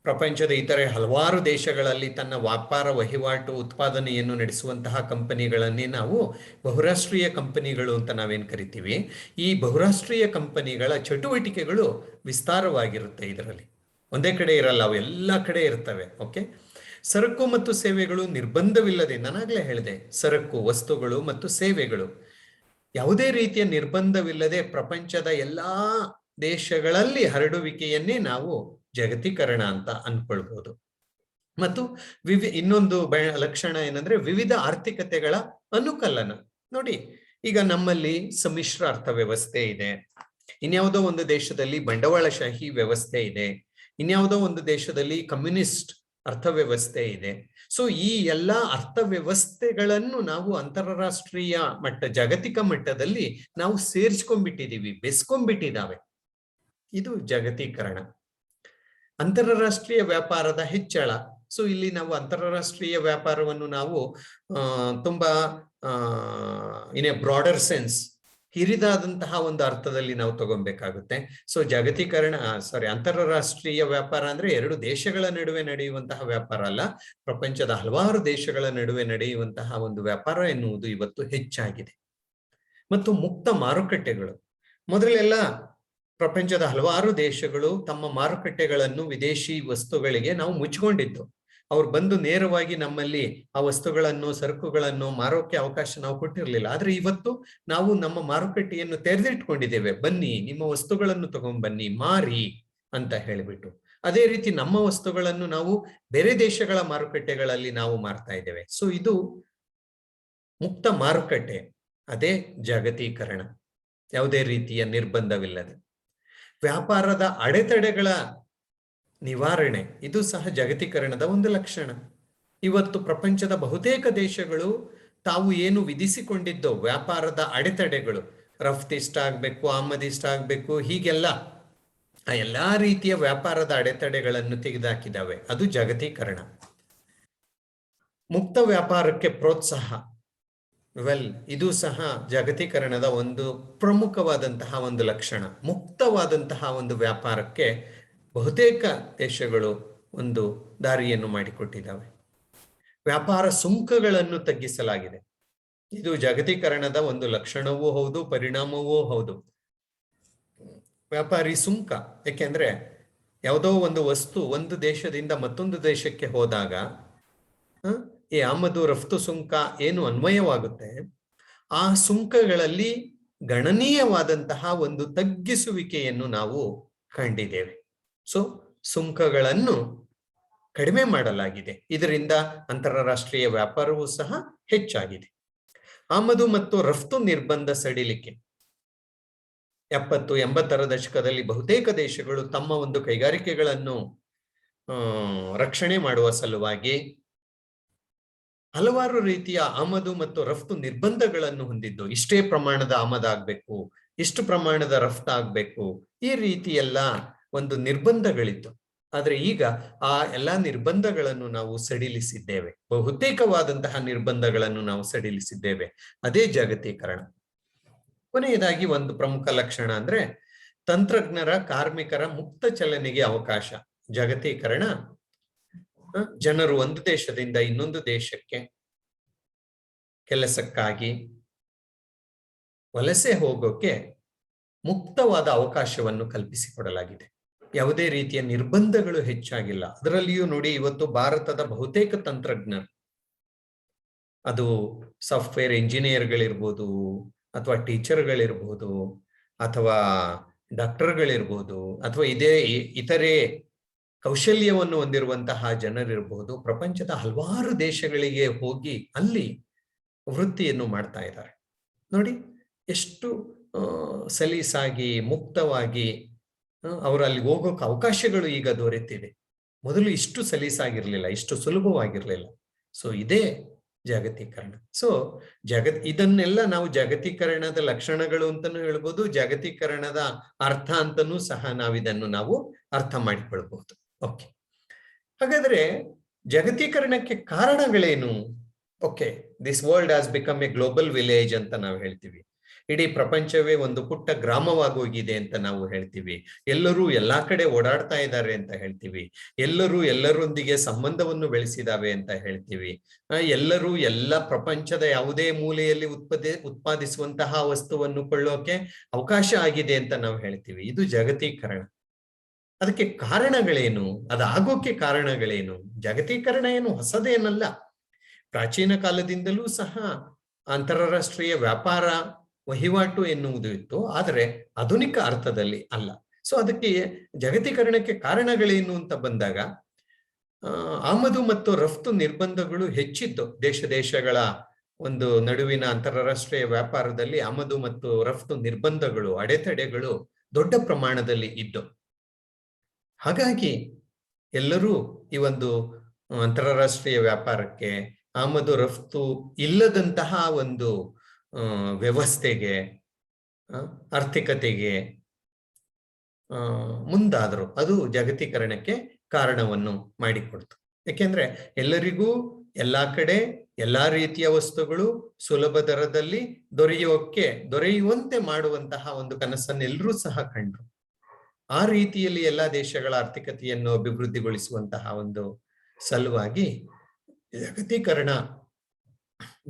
ಪ್ರಪಂಚದ ಇತರೆ ಹಲವಾರು ದೇಶಗಳಲ್ಲಿ ತನ್ನ ವ್ಯಾಪಾರ ವಹಿವಾಟು ಉತ್ಪಾದನೆಯನ್ನು ನಡೆಸುವಂತಹ ಕಂಪನಿಗಳನ್ನೇ ನಾವು ಬಹುರಾಷ್ಟ್ರೀಯ ಕಂಪನಿಗಳು ಅಂತ ನಾವೇನು ಕರಿತೀವಿ. ಈ ಬಹುರಾಷ್ಟ್ರೀಯ ಕಂಪನಿಗಳ ಚಟುವಟಿಕೆಗಳು ವಿಸ್ತಾರವಾಗಿರುತ್ತೆ. ಇದರಲ್ಲಿ ಒಂದೇ ಕಡೆ ಇರಲ್ಲ, ಅವು ಎಲ್ಲ ಕಡೆ ಇರ್ತವೆ. ಓಕೆ, ಸರಕು ಮತ್ತು ಸೇವೆಗಳು ನಿರ್ಬಂಧವಿಲ್ಲದೆ, ನಾನಾಗಲೇ ಹೇಳಿದೆ, ಸರಕು ವಸ್ತುಗಳು ಮತ್ತು ಸೇವೆಗಳು ಯಾವುದೇ ರೀತಿಯ ನಿರ್ಬಂಧವಿಲ್ಲದೆ ಪ್ರಪಂಚದ ಎಲ್ಲಾ ದೇಶಗಳಲ್ಲಿ ಹರಡುವಿಕೆಯನ್ನೇ ನಾವು ಜಾಗತೀಕರಣ ಅಂತ ಅನ್ಕೊಳ್ಬಹುದು. ಮತ್ತು ಇನ್ನೊಂದು ಲಕ್ಷಣ ಏನಂದ್ರೆ ವಿವಿಧ ಆರ್ಥಿಕತೆಗಳ ಅನುಕಲನ. ನೋಡಿ, ಈಗ ನಮ್ಮಲ್ಲಿ ಸಮ್ಮಿಶ್ರ ಅರ್ಥವ್ಯವಸ್ಥೆ ಇದೆ, ಇನ್ಯಾವುದೋ ಒಂದು ದೇಶದಲ್ಲಿ ಬಂಡವಾಳಶಾಹಿ ವ್ಯವಸ್ಥೆ ಇದೆ, ಇನ್ಯಾವುದೋ ಒಂದು ದೇಶದಲ್ಲಿ ಕಮ್ಯುನಿಸ್ಟ್ ಅರ್ಥವ್ಯವಸ್ಥೆ ಇದೆ. ಸೊ ಈ ಎಲ್ಲಾ ಅರ್ಥವ್ಯವಸ್ಥೆಗಳನ್ನು ನಾವು ಅಂತಾರಾಷ್ಟ್ರೀಯ ಮಟ್ಟ, ಜಾಗತಿಕ ಮಟ್ಟದಲ್ಲಿ ನಾವು ಸೇರಿಸ್ಕೊಂಡ್ಬಿಟ್ಟಿದೀವಿ, ಬೆಸ್ಕೊಂಡ್ಬಿಟ್ಟಿದ್ದಾವೆ. ಇದು ಜಾಗತೀಕರಣ. ಅಂತಾರಾಷ್ಟ್ರೀಯ ವ್ಯಾಪಾರದ ಹೆಚ್ಚಳ. ಸೊ ಇಲ್ಲಿ ನಾವು ಅಂತಾರಾಷ್ಟ್ರೀಯ ವ್ಯಾಪಾರವನ್ನು ನಾವು ತುಂಬಾ ಇನ್ ಎ ಬ್ರಾಡರ್ ಸೆನ್ಸ್, ಹಿರಿದಾದಂತಹ ಒಂದು ಅರ್ಥದಲ್ಲಿ ನಾವು ತಗೊಬೇಕಾಗುತ್ತೆ. ಸೊ ಜಾಗತೀಕರಣ ಅಂತಾರಾಷ್ಟ್ರೀಯ ವ್ಯಾಪಾರ ಅಂದ್ರೆ ಎರಡು ದೇಶಗಳ ನಡುವೆ ನಡೆಯುವಂತಹ ವ್ಯಾಪಾರ ಅಲ್ಲ, ಪ್ರಪಂಚದ ಹಲವಾರು ದೇಶಗಳ ನಡುವೆ ನಡೆಯುವಂತಹ ಒಂದು ವ್ಯಾಪಾರ ಎನ್ನುವುದು ಇವತ್ತು ಹೆಚ್ಚಾಗಿದೆ. ಮತ್ತು ಮುಕ್ತ ಮಾರುಕಟ್ಟೆಗಳು. ಮೊದಲೆಲ್ಲ ಪ್ರಪಂಚದ ಹಲವಾರು ದೇಶಗಳು ತಮ್ಮ ಮಾರುಕಟ್ಟೆಗಳನ್ನು ವಿದೇಶಿ ವಸ್ತುಗಳಿಗೆ ನಾವು ಮುಚ್ಕೊಂಡಿದ್ದು. ಅವ್ರು ಬಂದು ನೇರವಾಗಿ ನಮ್ಮಲ್ಲಿ ಆ ವಸ್ತುಗಳನ್ನು, ಸರಕುಗಳನ್ನು ಮಾರೋಕೆ ಅವಕಾಶ ನಾವು ಕೊಟ್ಟಿರಲಿಲ್ಲ. ಆದ್ರೆ ಇವತ್ತು ನಾವು ನಮ್ಮ ಮಾರುಕಟ್ಟೆಯನ್ನು ತೆರೆದಿಟ್ಕೊಂಡಿದ್ದೇವೆ. ಬನ್ನಿ, ನಿಮ್ಮ ವಸ್ತುಗಳನ್ನು ತಗೊಂಡ್ಬನ್ನಿ, ಮಾರಿ ಅಂತ ಹೇಳಿಬಿಟ್ಟು. ಅದೇ ರೀತಿ ನಮ್ಮ ವಸ್ತುಗಳನ್ನು ನಾವು ಬೇರೆ ದೇಶಗಳ ಮಾರುಕಟ್ಟೆಗಳಲ್ಲಿ ನಾವು ಮಾರ್ತಾ ಇದ್ದೇವೆ. ಸೊ ಇದು ಮುಕ್ತ ಮಾರುಕಟ್ಟೆ, ಅದೇ ಜಾಗತೀಕರಣ, ಯಾವುದೇ ರೀತಿಯ ನಿರ್ಬಂಧವಿಲ್ಲದೆ. ವ್ಯಾಪಾರದ ಅಡೆತಡೆಗಳ ನಿವಾರಣೆ, ಇದು ಸಹ ಜಾಗತೀಕರಣದ ಒಂದು ಲಕ್ಷಣ. ಇವತ್ತು ಪ್ರಪಂಚದ ಬಹುತೇಕ ದೇಶಗಳು ತಾವು ಏನು ವಿಧಿಸಿಕೊಂಡಿದ್ದೋ ವ್ಯಾಪಾರದ ಅಡೆತಡೆಗಳು, ರಫ್ತು ಇಷ್ಟ ಆಗ್ಬೇಕು, ಆಮದು ಇಷ್ಟ ಆಗ್ಬೇಕು, ಹೀಗೆಲ್ಲ ಆ ಎಲ್ಲಾ ರೀತಿಯ ವ್ಯಾಪಾರದ ಅಡೆತಡೆಗಳನ್ನು ತೆಗೆದುಹಾಕಿದ್ದಾವೆ. ಅದು ಜಾಗತೀಕರಣ. ಮುಕ್ತ ವ್ಯಾಪಾರಕ್ಕೆ ಪ್ರೋತ್ಸಾಹ, ಇದು ಸಹ ಜಾಗತೀಕರಣದ ಒಂದು ಪ್ರಮುಖವಾದಂತಹ ಒಂದು ಲಕ್ಷಣ. ಮುಕ್ತವಾದಂತಹ ಒಂದು ವ್ಯಾಪಾರಕ್ಕೆ ಬಹುತೇಕ ದೇಶಗಳು ಒಂದು ದಾರಿಯನ್ನು ಮಾಡಿಕೊಟ್ಟಿದ್ದಾವೆ. ವ್ಯಾಪಾರ ಸುಂಕಗಳನ್ನು ತಗ್ಗಿಸಲಾಗಿದೆ. ಇದು ಜಾಗತೀಕರಣದ ಒಂದು ಲಕ್ಷಣವೂ ಹೌದು, ಪರಿಣಾಮವೂ ಹೌದು. ವ್ಯಾಪಾರಿ ಸುಂಕ, ಯಾಕೆಂದ್ರೆ ಯಾವುದೋ ಒಂದು ವಸ್ತು ಒಂದು ದೇಶದಿಂದ ಮತ್ತೊಂದು ದೇಶಕ್ಕೆ ಹೋದಾಗ ಈ ಆಮದು ರಫ್ತು ಸುಂಕ ಏನು ಅನ್ವಯವಾಗುತ್ತೆ, ಆ ಸುಂಕಗಳಲ್ಲಿ ಗಣನೀಯವಾದಂತಹ ಒಂದು ತಗ್ಗಿಸುವಿಕೆಯನ್ನು ನಾವು ಕಂಡಿದ್ದೇವೆ. ಸೊ ಸುಂಕಗಳನ್ನು ಕಡಿಮೆ ಮಾಡಲಾಗಿದೆ. ಇದರಿಂದ ಅಂತಾರಾಷ್ಟ್ರೀಯ ವ್ಯಾಪಾರವೂ ಸಹ ಹೆಚ್ಚಾಗಿದೆ. ಆಮದು ಮತ್ತು ರಫ್ತು ನಿರ್ಬಂಧ ಸಡಿಲಿಕೆ 70-80ರ ದಶಕದಲ್ಲಿ ಬಹುತೇಕ ದೇಶಗಳು ತಮ್ಮ ಒಂದು ಕೈಗಾರಿಕೆಗಳನ್ನು ರಕ್ಷಣೆ ಮಾಡುವ ಸಲುವಾಗಿ ಹಲವಾರು ರೀತಿಯ ಆಮದು ಮತ್ತು ರಫ್ತು ನಿರ್ಬಂಧಗಳನ್ನು ಹೊಂದಿದ್ದು. ಇಷ್ಟೇ ಪ್ರಮಾಣದ ಆಮದಾಗಬೇಕು, ಇಷ್ಟು ಪ್ರಮಾಣದ ರಫ್ತು ಆಗ್ಬೇಕು, ಈ ರೀತಿ ಎಲ್ಲ ಒಂದು ನಿರ್ಬಂಧಗಳಿತ್ತು. ಆದ್ರೆ ಈಗ ಆ ಎಲ್ಲಾ ನಿರ್ಬಂಧಗಳನ್ನು ನಾವು ಸಡಿಲಿಸಿದ್ದೇವೆ. ಬಹುತೇಕವಾದಂತಹ ನಿರ್ಬಂಧಗಳನ್ನು ನಾವು ಸಡಿಲಿಸಿದ್ದೇವೆ. ಅದೇ ಜಾಗತೀಕರಣ. ಕೊನೆಯದಾಗಿ ಒಂದು ಪ್ರಮುಖ ಲಕ್ಷಣ ಅಂದ್ರೆ ತಂತ್ರಜ್ಞರ, ಕಾರ್ಮಿಕರ ಮುಕ್ತ ಚಲನೆಗೆ ಅವಕಾಶ. ಜಾಗತೀಕರಣ ಜನರು ಒಂದು ದೇಶದಿಂದ ಇನ್ನೊಂದು ದೇಶಕ್ಕೆ ಕೆಲಸಕ್ಕಾಗಿ ವಲಸೆ ಹೋಗೋಕೆ ಮುಕ್ತವಾದ ಅವಕಾಶವನ್ನು ಕಲ್ಪಿಸಿಕೊಡಲಾಗಿದೆ. ಯಾವುದೇ ರೀತಿಯ ನಿರ್ಬಂಧಗಳು ಹೆಚ್ಚಾಗಿಲ್ಲ. ಅದರಲ್ಲಿಯೂ ನೋಡಿ, ಇವತ್ತು ಭಾರತದ ಬಹುತೇಕ ತಂತ್ರಜ್ಞರು, ಅದು ಸಾಫ್ಟ್ವೇರ್ ಇಂಜಿನಿಯರ್ಗಳಿರ್ಬೋದು, ಅಥವಾ ಟೀಚರ್ಗಳಿರ್ಬೋದು, ಅಥವಾ ಡಾಕ್ಟರ್ಗಳಿರ್ಬೋದು, ಅಥವಾ ಇತರೆ ಕೌಶಲ್ಯವನ್ನು ಹೊಂದಿರುವಂತಹ ಜನರಿರ್ಬೋದು, ಪ್ರಪಂಚದ ಹಲವಾರು ದೇಶಗಳಿಗೆ ಹೋಗಿ ಅಲ್ಲಿ ವೃತ್ತಿಯನ್ನು ಮಾಡ್ತಾ ಇದ್ದಾರೆ. ನೋಡಿ ಎಷ್ಟು ಸಲೀಸಾಗಿ, ಮುಕ್ತವಾಗಿ ಅವರು ಅಲ್ಲಿ ಹೋಗೋಕೆ ಅವಕಾಶಗಳು ಈಗ ದೊರೆತಿದೆ. ಮೊದಲು ಇಷ್ಟು ಸಲೀಸಾಗಿರ್ಲಿಲ್ಲ, ಇಷ್ಟು ಸುಲಭವಾಗಿರ್ಲಿಲ್ಲ. ಸೊ ಇದೇ ಜಾಗತೀಕರಣ. ಸೊ ಇದನ್ನೆಲ್ಲ ನಾವು ಜಾಗತೀಕರಣದ ಲಕ್ಷಣಗಳು ಅಂತಾನೂ ಹೇಳ್ಬೋದು, ಜಾಗತೀಕರಣದ ಅರ್ಥ ಅಂತಾನೂ ಸಹ ನಾವು ಅರ್ಥ ಮಾಡಿಕೊಳ್ಬಹುದು. ಓಕೆ, ಹಾಗಾದ್ರೆ ಜಾಗತೀಕರಣಕ್ಕೆ ಕಾರಣಗಳೇನು? Okay, this world has become a global village ಅಂತ ನಾವು ಹೇಳ್ತೀವಿ. ಇಡೀ ಪ್ರಪಂಚವೇ ಒಂದು ಪುಟ್ಟ ಗ್ರಾಮವಾಗೋಗಿದೆ ಅಂತ ನಾವು ಹೇಳ್ತೀವಿ. ಎಲ್ಲರೂ ಎಲ್ಲಾ ಕಡೆ ಓಡಾಡ್ತಾ ಇದ್ದಾರೆ ಅಂತ ಹೇಳ್ತೀವಿ. ಎಲ್ಲರೂ ಎಲ್ಲರೊಂದಿಗೆ ಸಂಬಂಧವನ್ನು ಬೆಳೆಸಿದಾವೆ ಅಂತ ಹೇಳ್ತೀವಿ. ಎಲ್ಲರೂ ಎಲ್ಲ ಪ್ರಪಂಚದ ಯಾವುದೇ ಮೂಲೆಯಲ್ಲಿ ಉತ್ಪಾದಿಸುವಂತಹ ವಸ್ತುವನ್ನು ಕೊಳ್ಳೋಕೆ ಅವಕಾಶ ಆಗಿದೆ ಅಂತ ನಾವು ಹೇಳ್ತೀವಿ. ಇದು ಜಾಗತೀಕರಣ. ಅದಕ್ಕೆ ಕಾರಣಗಳೇನು? ಅದಾಗೋಕೆ ಕಾರಣಗಳೇನು? ಜಾಗತೀಕರಣ ಏನು ಹೊಸದೇನಲ್ಲ. ಪ್ರಾಚೀನ ಕಾಲದಿಂದಲೂ ಸಹ ಅಂತಾರಾಷ್ಟ್ರೀಯ ವ್ಯಾಪಾರ, ವಹಿವಾಟು ಎನ್ನುವುದು ಇತ್ತು, ಆದರೆ ಆಧುನಿಕ ಅರ್ಥದಲ್ಲಿ ಅಲ್ಲ. ಸೊ ಅದಕ್ಕೆ ಜಾಗತೀಕರಣಕ್ಕೆ ಕಾರಣಗಳೇನು ಅಂತ ಬಂದಾಗ, ಆಮದು ಮತ್ತು ರಫ್ತು ನಿರ್ಬಂಧಗಳು ಹೆಚ್ಚಿದ್ದು. ದೇಶಗಳ ಒಂದು ನಡುವಿನ ಅಂತಾರಾಷ್ಟ್ರೀಯ ವ್ಯಾಪಾರದಲ್ಲಿ ಆಮದು ಮತ್ತು ರಫ್ತು ನಿರ್ಬಂಧಗಳು, ಅಡೆತಡೆಗಳು ದೊಡ್ಡ ಪ್ರಮಾಣದಲ್ಲಿ ಇದ್ದು. ಹಾಗಾಗಿ ಎಲ್ಲರೂ ಈ ಒಂದು ಅಂತಾರಾಷ್ಟ್ರೀಯ ವ್ಯಾಪಾರಕ್ಕೆ, ಆಮದು ರಫ್ತು ಇಲ್ಲದಂತಹ ಒಂದು ವ್ಯವಸ್ಥೆಗೆ, ಆರ್ಥಿಕತೆಗೆ ಮುಂದಾದರು. ಅದು ಜಾಗತೀಕರಣಕ್ಕೆ ಕಾರಣವನ್ನು ಮಾಡಿಕೊಡ್ತು. ಯಾಕೆಂದ್ರೆ ಎಲ್ಲರಿಗೂ ಎಲ್ಲಾ ಕಡೆ ಎಲ್ಲಾ ರೀತಿಯ ವಸ್ತುಗಳು ಸುಲಭ ದರದಲ್ಲಿ ದೊರೆಯುವಂತೆ ಮಾಡುವಂತಹ ಒಂದು ಕನಸನ್ನು ಎಲ್ಲರೂ ಸಹ ಕಂಡ್ರು. ಆ ರೀತಿಯಲ್ಲಿ ಎಲ್ಲಾ ದೇಶಗಳ ಆರ್ಥಿಕತೆಯನ್ನು ಅಭಿವೃದ್ಧಿಗೊಳಿಸುವಂತಹ ಒಂದು ಸಲುವಾಗಿ ಜಾಗತೀಕರಣ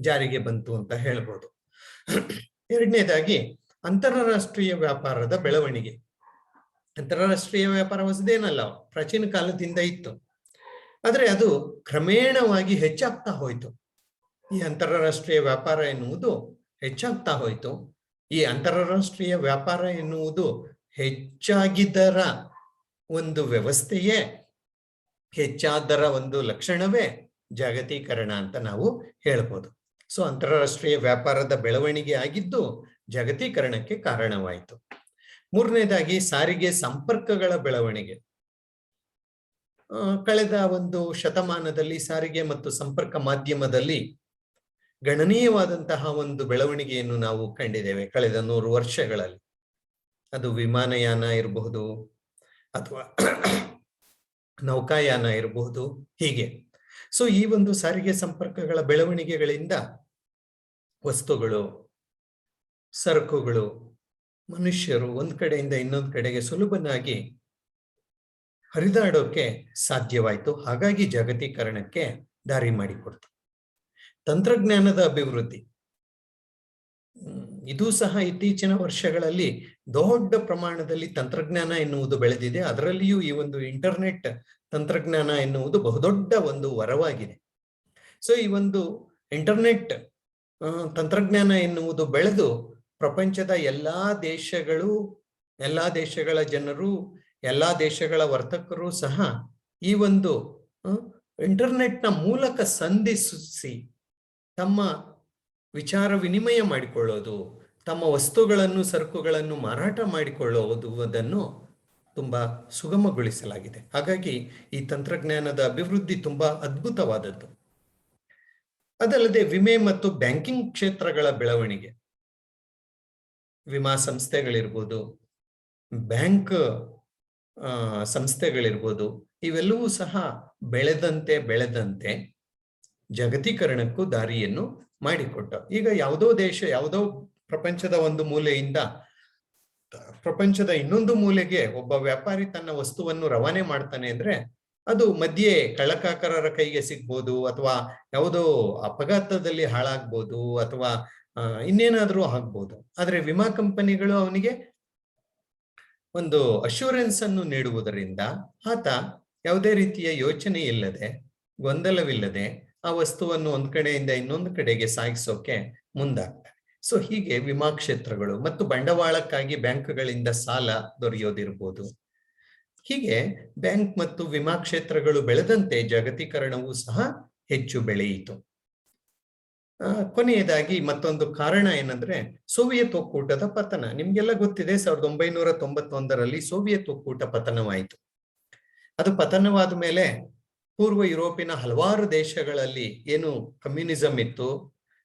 ಜಾರಿಗೆ ಬಂತು ಅಂತ ಹೇಳ್ಬೋದು. ಎರಡನೇದಾಗಿ ಅಂತಾರಾಷ್ಟ್ರೀಯ ವ್ಯಾಪಾರದ ಬೆಳವಣಿಗೆ. ಅಂತಾರಾಷ್ಟ್ರೀಯ ವ್ಯಾಪಾರ ಹೊಸದೇನಲ್ಲ, ಪ್ರಾಚೀನ ಕಾಲದಿಂದ ಇತ್ತು. ಆದ್ರೆ ಅದು ಕ್ರಮೇಣವಾಗಿ ಹೆಚ್ಚಾಗ್ತಾ ಹೋಯ್ತು. ಈ ಅಂತಾರಾಷ್ಟ್ರೀಯ ವ್ಯಾಪಾರ ಎನ್ನುವುದು ಹೆಚ್ಚಾಗ್ತಾ ಹೋಯ್ತು. ಈ ಅಂತಾರಾಷ್ಟ್ರೀಯ ವ್ಯಾಪಾರ ಎನ್ನುವುದು ಹೆಚ್ಚಾಗಿದ್ದರ ಒಂದು ವ್ಯವಸ್ಥೆಯೇ, ಹೆಚ್ಚಾದರ ಒಂದು ಲಕ್ಷಣವೇ ಜಾಗತೀಕರಣ ಅಂತ ನಾವು ಹೇಳ್ಬೋದು. ಸೊ ಅಂತಾರಾಷ್ಟ್ರೀಯ ವ್ಯಾಪಾರದ ಬೆಳವಣಿಗೆ ಆಗಿದ್ದು ಜಾಗತೀಕರಣಕ್ಕೆ ಕಾರಣವಾಯಿತು. ಮೂರನೇದಾಗಿ ಸಾರಿಗೆ ಸಂಪರ್ಕಗಳ ಬೆಳವಣಿಗೆ. ಕಳೆದ ಒಂದು ಶತಮಾನದಲ್ಲಿ ಸಾರಿಗೆ ಮತ್ತು ಸಂಪರ್ಕ ಮಾಧ್ಯಮದಲ್ಲಿ ಗಣನೀಯವಾದಂತಹ ಒಂದು ಬೆಳವಣಿಗೆಯನ್ನು ನಾವು ಕಂಡಿದ್ದೇವೆ ಕಳೆದ 100 ವರ್ಷಗಳಲ್ಲಿ. ಅದು ವಿಮಾನಯಾನ ಇರಬಹುದು ಅಥವಾ ನೌಕಾಯಾನ ಇರಬಹುದು, ಹೀಗೆ. ಸೊ ಈ ಒಂದು ಸಾರಿಗೆ ಸಂಪರ್ಕಗಳ ಬೆಳವಣಿಗೆಗಳಿಂದ ವಸ್ತುಗಳು, ಸರಕುಗಳು, ಮನುಷ್ಯರು ಒಂದ್ ಕಡೆಯಿಂದ ಇನ್ನೊಂದು ಕಡೆಗೆ ಸುಲಭನಾಗಿ ಹರಿದಾಡೋಕೆ ಸಾಧ್ಯವಾಯಿತು. ಹಾಗಾಗಿ ಜಾಗತೀಕರಣಕ್ಕೆ ದಾರಿ ಮಾಡಿಕೊಡ್ತು. ತಂತ್ರಜ್ಞಾನದ ಅಭಿವೃದ್ಧಿ ಇದು ಸಹ ಇತ್ತೀಚಿನ ವರ್ಷಗಳಲ್ಲಿ ದೊಡ್ಡ ಪ್ರಮಾಣದಲ್ಲಿ ತಂತ್ರಜ್ಞಾನ ಎನ್ನುವುದು ಬೆಳೆದಿದೆ. ಅದರಲ್ಲಿಯೂ ಈ ಒಂದು ಇಂಟರ್ನೆಟ್ ತಂತ್ರಜ್ಞಾನ ಎನ್ನುವುದು ಬಹುದೊಡ್ಡ ಒಂದು ವರವಾಗಿದೆ. ಸೊ ಈ ಒಂದು ಇಂಟರ್ನೆಟ್ ತಂತ್ರಜ್ಞಾನ ಎನ್ನುವುದು ಬೆಳೆದು ಪ್ರಪಂಚದ ಎಲ್ಲಾ ದೇಶಗಳು, ಎಲ್ಲಾ ದೇಶಗಳ ಜನರು, ಎಲ್ಲಾ ದೇಶಗಳ ವರ್ತಕರು ಸಹ ಈ ಒಂದು ಇಂಟರ್ನೆಟ್ನ ಮೂಲಕ ಸಂಧಿಸಿ ತಮ್ಮ ವಿಚಾರ ವಿನಿಮಯ ಮಾಡಿಕೊಳ್ಳೋದು, ತಮ್ಮ ವಸ್ತುಗಳನ್ನು, ಸರಕುಗಳನ್ನು ಮಾರಾಟ ಮಾಡಿಕೊಳ್ಳುವುದನ್ನು ತುಂಬಾ ಸುಗಮಗೊಳಿಸಲಾಗಿದೆ. ಹಾಗಾಗಿ ಈ ತಂತ್ರಜ್ಞಾನದ ಅಭಿವೃದ್ಧಿ ತುಂಬಾ ಅದ್ಭುತವಾದದ್ದು. ಅದಲ್ಲದೆ ವಿಮೆ ಮತ್ತು ಬ್ಯಾಂಕಿಂಗ್ ಕ್ಷೇತ್ರಗಳ ಬೆಳವಣಿಗೆ, ವಿಮಾ ಸಂಸ್ಥೆಗಳಿರ್ಬೋದು, ಬ್ಯಾಂಕ್ ಸಂಸ್ಥೆಗಳಿರ್ಬೋದು, ಇವೆಲ್ಲವೂ ಸಹ ಬೆಳೆದಂತೆ ಜಾಗತೀಕರಣಕ್ಕೂ ದಾರಿಯನ್ನು ಮಾಡಿಕೊಟ್ಟ. ಈಗ ಯಾವುದೋ ದೇಶ, ಯಾವುದೋ ಪ್ರಪಂಚದ ಒಂದು ಮೂಲೆಯಿಂದ ಪ್ರಪಂಚದ ಇನ್ನೊಂದು ಮೂಲೆಗೆ ಒಬ್ಬ ವ್ಯಾಪಾರಿ ತನ್ನ ವಸ್ತುವನ್ನು ರವಾನೆ ಮಾಡ್ತಾನೆ ಅಂದ್ರೆ ಅದು ಮಧ್ಯೆ ಕಳ್ಳಕಾಕರರ ಕೈಗೆ ಸಿಗ್ಬೋದು, ಅಥವಾ ಯಾವುದೋ ಅಪಘಾತದಲ್ಲಿ ಹಾಳಾಗ್ಬೋದು, ಅಥವಾ ಇನ್ನೇನಾದ್ರೂ ಆಗ್ಬೋದು. ಆದ್ರೆ ವಿಮಾ ಕಂಪನಿಗಳು ಅವನಿಗೆ ಒಂದು ಅಶ್ಯೂರೆನ್ಸ್ ಅನ್ನು ನೀಡುವುದರಿಂದ ಆತ ಯಾವುದೇ ರೀತಿಯ ಯೋಚನೆ ಇಲ್ಲದೆ, ಗೊಂದಲವಿಲ್ಲದೆ ಆ ವಸ್ತುವನ್ನು ಒಂದ್ ಕಡೆಯಿಂದ ಇನ್ನೊಂದು ಕಡೆಗೆ ಸಾಗಿಸೋಕೆ ಮುಂದಾಗ್ತಾರೆ. ಸೊ ಹೀಗೆ ವಿಮಾ ಕ್ಷೇತ್ರಗಳು ಮತ್ತು ಬಂಡವಾಳಕ್ಕಾಗಿ ಬ್ಯಾಂಕ್ಗಳಿಂದ ಸಾಲ ದೊರೆಯೋದಿರ್ಬೋದು. ಹೀಗೆ ಬ್ಯಾಂಕ್ ಮತ್ತು ವಿಮಾ ಕ್ಷೇತ್ರಗಳು ಬೆಳೆದಂತೆ ಜಾಗತೀಕರಣವೂ ಸಹ ಹೆಚ್ಚು ಬೆಳೆಯಿತು. ಕೊನೆಯದಾಗಿ ಮತ್ತೊಂದು ಕಾರಣ ಏನಂದ್ರೆ ಸೋವಿಯತ್ ಒಕ್ಕೂಟದ ಪತನ. ನಿಮ್ಗೆಲ್ಲ ಗೊತ್ತಿದೆ, 1991ರಲ್ಲಿ ಸೋವಿಯತ್ ಒಕ್ಕೂಟ ಪತನವಾಯಿತು. ಅದು ಪತನವಾದ ಮೇಲೆ ಪೂರ್ವ ಯುರೋಪಿನ ಹಲವಾರು ದೇಶಗಳಲ್ಲಿ ಏನು ಕಮ್ಯುನಿಸಂ ಇತ್ತು,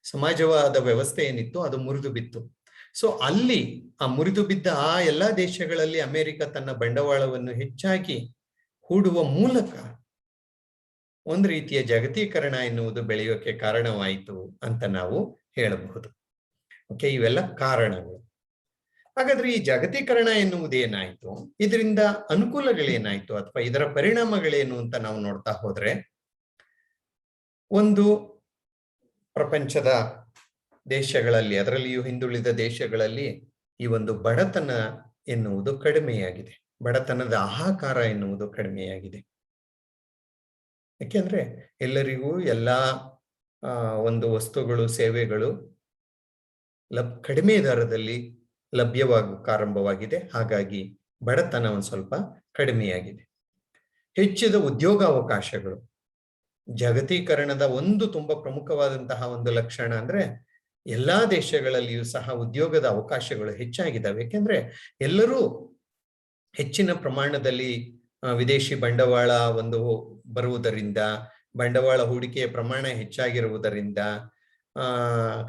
ಸಮಾಜವಾದ ವ್ಯವಸ್ಥೆ ಏನಿತ್ತು, ಅದು ಮುರಿದು ಬಿತ್ತು. ಸೊ ಅಲ್ಲಿ ಆ ಮುರಿದು ಬಿದ್ದ ಆ ಎಲ್ಲಾ ದೇಶಗಳಲ್ಲಿ ಅಮೆರಿಕ ತನ್ನ ಬಂಡವಾಳವನ್ನು ಹೆಚ್ಚಾಗಿ ಹೂಡುವ ಮೂಲಕ ಒಂದು ರೀತಿಯ ಜಾಗತೀಕರಣ ಎನ್ನುವುದು ಬೆಳೆಯೋಕೆ ಕಾರಣವಾಯಿತು ಅಂತ ನಾವು ಹೇಳಬಹುದು. ಓಕೆ, ಇವೆಲ್ಲ ಕಾರಣಗಳು. ಹಾಗಾದ್ರೆ ಈ ಜಾಗತೀಕರಣ ಎನ್ನುವುದೇನಾಯ್ತು, ಇದರಿಂದ ಅನುಕೂಲಗಳೇನಾಯ್ತು ಅಥವಾ ಇದರ ಪರಿಣಾಮಗಳೇನು ಅಂತ ನಾವು ನೋಡ್ತಾ ಹೋದ್ರೆ, ಒಂದು, ಪ್ರಪಂಚದ ದೇಶಗಳಲ್ಲಿ, ಅದರಲ್ಲಿಯೂ ಹಿಂದುಳಿದ ದೇಶಗಳಲ್ಲಿ ಈ ಒಂದು ಬಡತನ ಎನ್ನುವುದು ಕಡಿಮೆಯಾಗಿದೆ. ಬಡತನದ ಹಾಹಾಕಾರ ಎನ್ನುವುದು ಕಡಿಮೆಯಾಗಿದೆ. ಯಾಕೆಂದ್ರೆ ಎಲ್ಲರಿಗೂ ಎಲ್ಲಾ ಒಂದು ವಸ್ತುಗಳು, ಸೇವೆಗಳು ಕಡಿಮೆ ದರದಲ್ಲಿ ಲಭ್ಯವಾಗಕ್ಕೆ ಹಾಗಾಗಿ ಬಡತನ ಒಂದು ಸ್ವಲ್ಪ ಕಡಿಮೆಯಾಗಿದೆ. ಹೆಚ್ಚಿದ ಉದ್ಯೋಗಾವಕಾಶಗಳು. ಜಾಗತೀಕರಣದ ಒಂದು ತುಂಬಾ ಪ್ರಮುಖವಾದಂತಹ ಒಂದು ಲಕ್ಷಣ ಅಂದ್ರೆ ಎಲ್ಲಾ ದೇಶಗಳಲ್ಲಿಯೂ ಸಹ ಉದ್ಯೋಗದ ಅವಕಾಶಗಳು ಹೆಚ್ಚಾಗಿದ್ದಾವೆ. ಯಾಕೆಂದ್ರೆ ಎಲ್ಲರೂ ಹೆಚ್ಚಿನ ಪ್ರಮಾಣದಲ್ಲಿ ವಿದೇಶಿ ಬಂಡವಾಳ ಒಂದು ಬರುವುದರಿಂದ, ಬಂಡವಾಳ ಹೂಡಿಕೆಯ ಪ್ರಮಾಣ ಹೆಚ್ಚಾಗಿರುವುದರಿಂದ